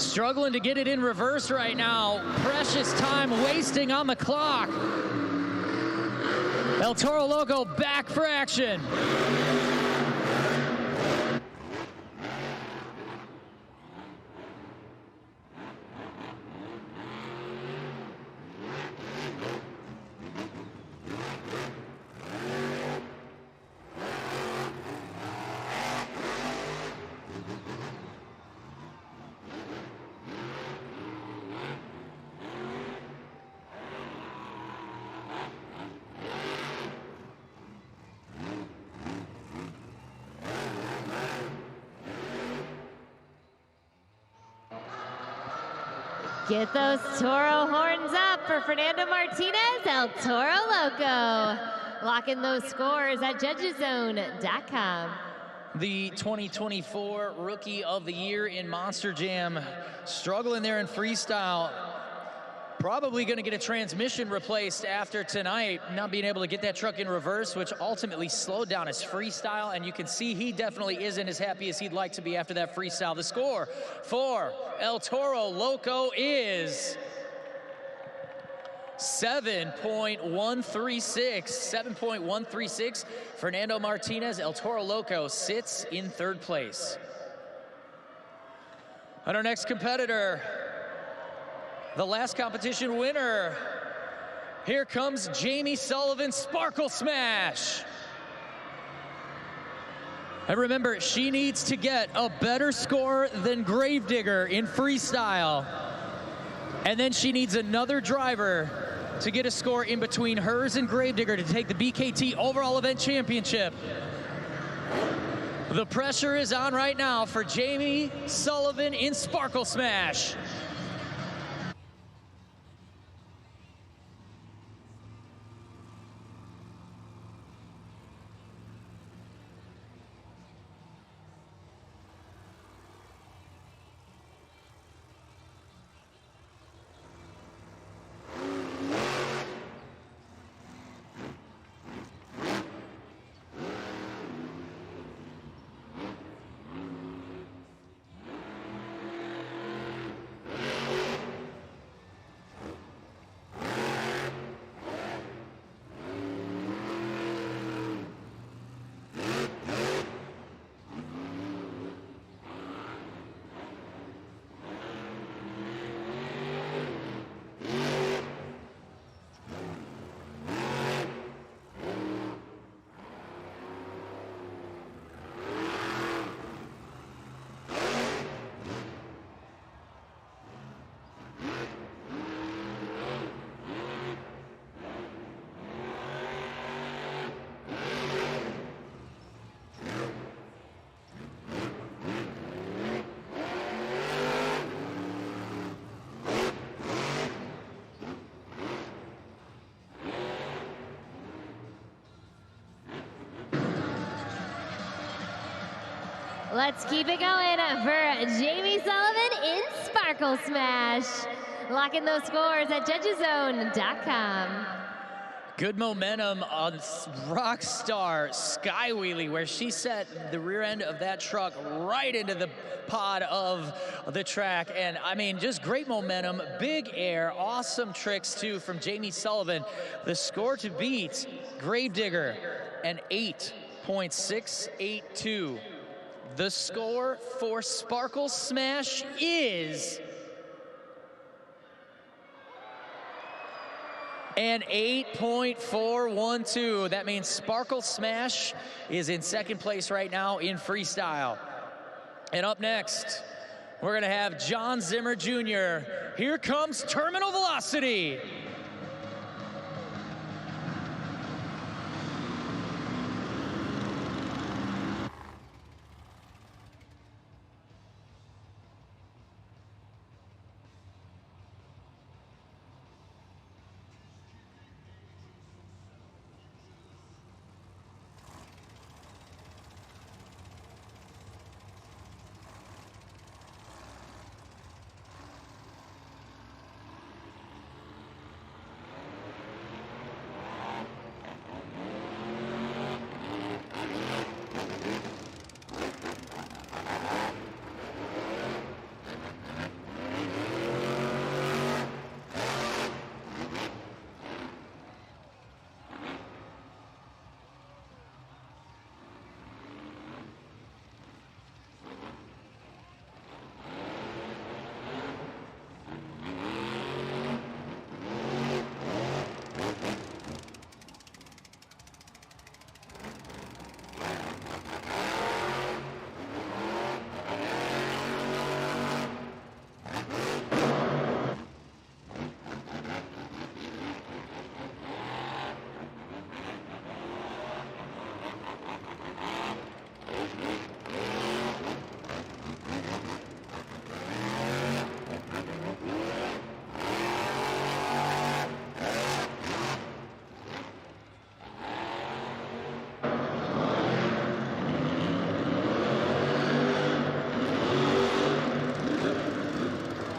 Struggling to get it in reverse right now. Precious time wasting on the clock. El Toro Loco back for action. Get those Toro horns up for Fernando Martinez, El Toro Loco. Lock in those scores at judgeszone.com. The 2024 Rookie of the Year in Monster Jam, struggling there in freestyle. Probably going to get a transmission replaced after tonight, not being able to get that truck in reverse, which ultimately slowed down his freestyle, and you can see he definitely isn't as happy as he'd like to be after that freestyle. The score for El Toro Loco is 7.136. Fernando Martinez, El Toro Loco, sits in third place. And our next competitor, the last competition winner. Here comes Jamie Sullivan, Sparkle Smash. And remember, she needs to get a better score than Gravedigger in freestyle. And then she needs another driver to get a score in between hers and Gravedigger to take the BKT Overall Event Championship. The pressure is on right now for Jamie Sullivan in Sparkle Smash. Let's keep it going for Jamie Sullivan in Sparkle Smash. Lock in those scores at judgeszone.com. Good momentum on Rockstar Sky Wheelie, where she set the rear end of that truck right into the pod of the track. And I mean, just great momentum, big air, awesome tricks too from Jamie Sullivan. The score to beat Gravedigger, an 8.682. The score for Sparkle Smash is an 8.412. That means Sparkle Smash is in second place right now in freestyle. And up next, we're gonna have John Zimmer Jr. Here comes Terminal Velocity.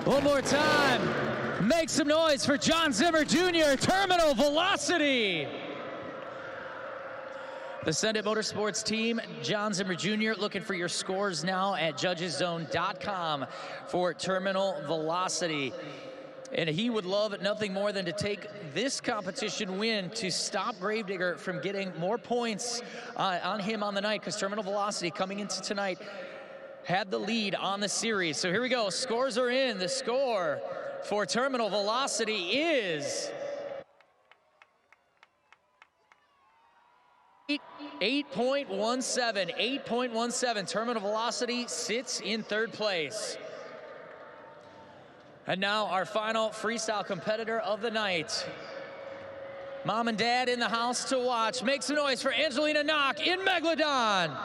One more time, make some noise for John Zimmer Jr., Terminal Velocity. The Send It Motorsports team, John Zimmer Jr., looking for your scores now at judgeszone.com for Terminal Velocity. And he would love nothing more than to take this competition win to stop Gravedigger from getting more points on him on the night, because Terminal Velocity coming into tonight had the lead on the series. So here we go, scores are in. The score for Terminal Velocity is 8.17. Terminal Velocity sits in third place. And now our final freestyle competitor of the night. Mom and Dad in the house to watch. Make some noise for Angelina Knock in Megalodon.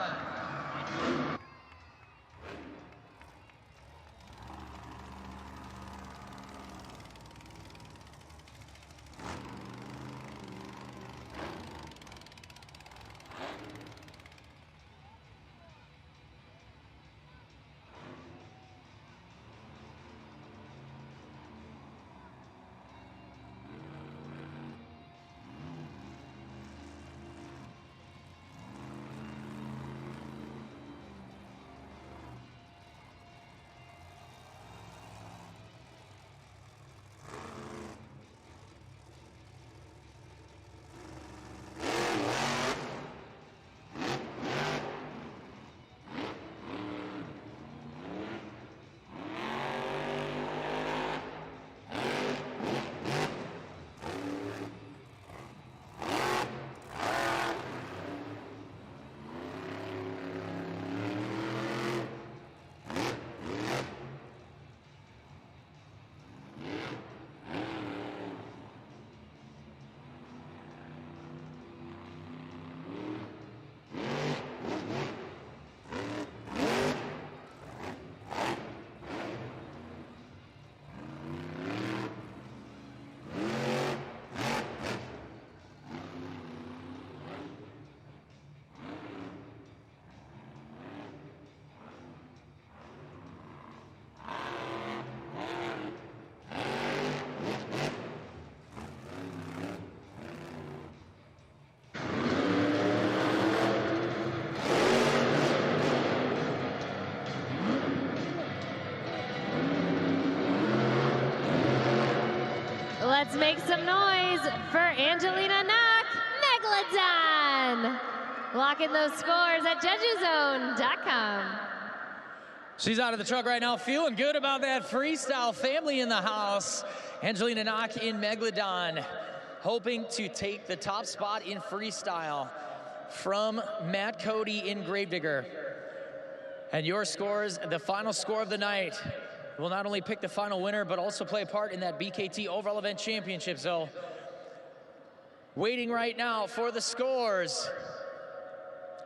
Let's make some noise for Angelina Knock, Megalodon. Locking those scores at judgeszone.com. She's out of the truck right now, feeling good about that freestyle. Family in the house. Angelina Knock in Megalodon, hoping to take the top spot in freestyle from Matt Cody in Gravedigger. And your scores, the final score of the night, will not only pick the final winner, but also play a part in that BKT overall event championship. So, waiting right now for the scores.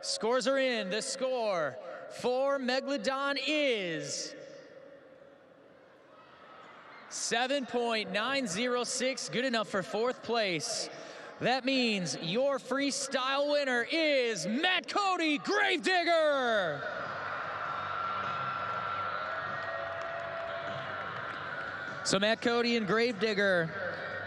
Scores are in. The score for Megalodon is 7.906, good enough for 4th place. That means your freestyle winner is Matt Cody, Gravedigger. So Matt Cody and Gravedigger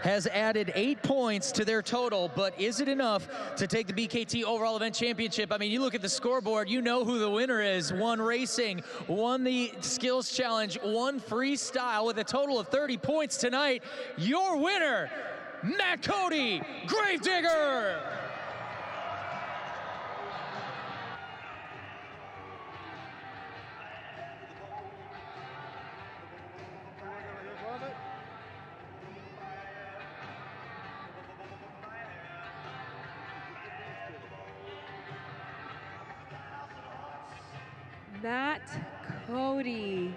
has added 8 points to their total, but is it enough to take the BKT overall event championship? I mean, you look at the scoreboard, you know who the winner is. One racing, won the skills challenge, one freestyle with a total of 30 points tonight. Your winner, Matt Cody, Gravedigger. Matt Cody,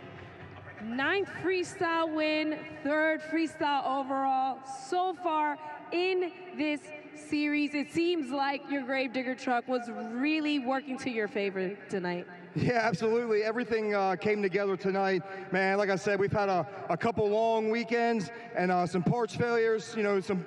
9th freestyle win, 3rd freestyle overall. So far in this series, it seems like your Gravedigger truck was really working to your favor tonight. Yeah, absolutely. Everything came together tonight. Man, like I said, we've had a couple long weekends and some parts failures, you know, some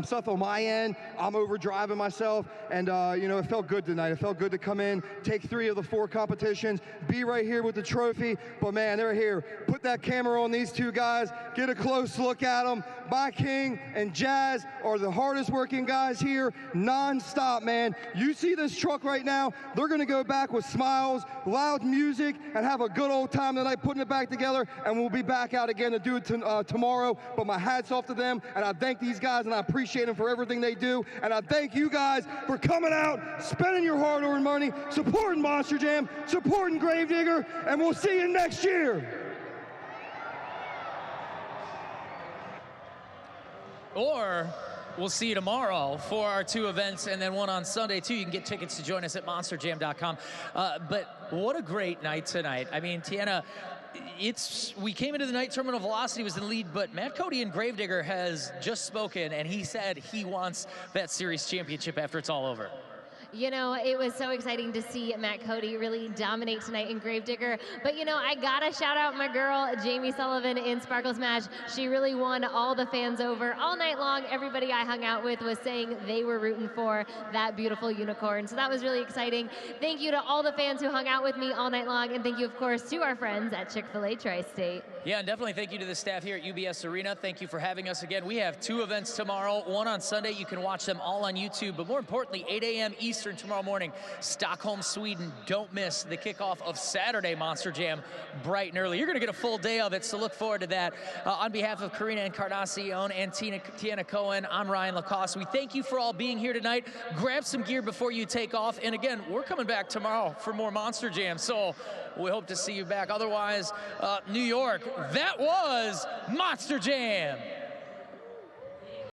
stuff on my end. I'm overdriving myself, and, you know, it felt good tonight. It felt good to come in, take 3 of the 4 competitions, be right here with the trophy. But, man, they're here. Put that camera on these 2 guys. Get a close look at them. My King and Jazz are the hardest working guys here, non-stop, man. You see this truck right now, they're going to go back with smiles, loud music, and have a good old time tonight putting it back together, and we'll be back out again to do it tomorrow. But my hat's off to them, and I thank these guys, and I appreciate them for everything they do, and I thank you guys for coming out, spending your hard-earned money, supporting Monster Jam, supporting Gravedigger, and we'll see you next year. Or we'll see you tomorrow for our 2 events, and then one on Sunday too. You can get tickets to join us at monsterjam.com. But what a great night tonight. I mean, Tiana, we came into the night, Terminal Velocity was in the lead, but Matt Cody and Gravedigger has just spoken, and he said he wants that series championship after it's all over. You know, it was so exciting to see Matt Cody really dominate tonight in Gravedigger. But, you know, I gotta shout out my girl, Jamie Sullivan in Sparkle Smash. She really won all the fans over all night long. Everybody I hung out with was saying they were rooting for that beautiful unicorn. So that was really exciting. Thank you to all the fans who hung out with me all night long. And thank you, of course, to our friends at Chick-fil-A Tri-State. Yeah, and definitely thank you to the staff here at UBS Arena. Thank you for having us again. We have 2 events tomorrow, one on Sunday. You can watch them all on YouTube. But more importantly, 8 a.m. Eastern tomorrow morning, Stockholm, Sweden. Don't miss the kickoff of Saturday Monster Jam bright and early. You're going to get a full day of it, so look forward to that. On behalf of Karina Encarnacion and Tiana Cohen, I'm Ryan Lacoste. We thank you for all being here tonight. Grab some gear before you take off. And again, we're coming back tomorrow for more Monster Jam, so we hope to see you back. Otherwise, New York, that was Monster Jam.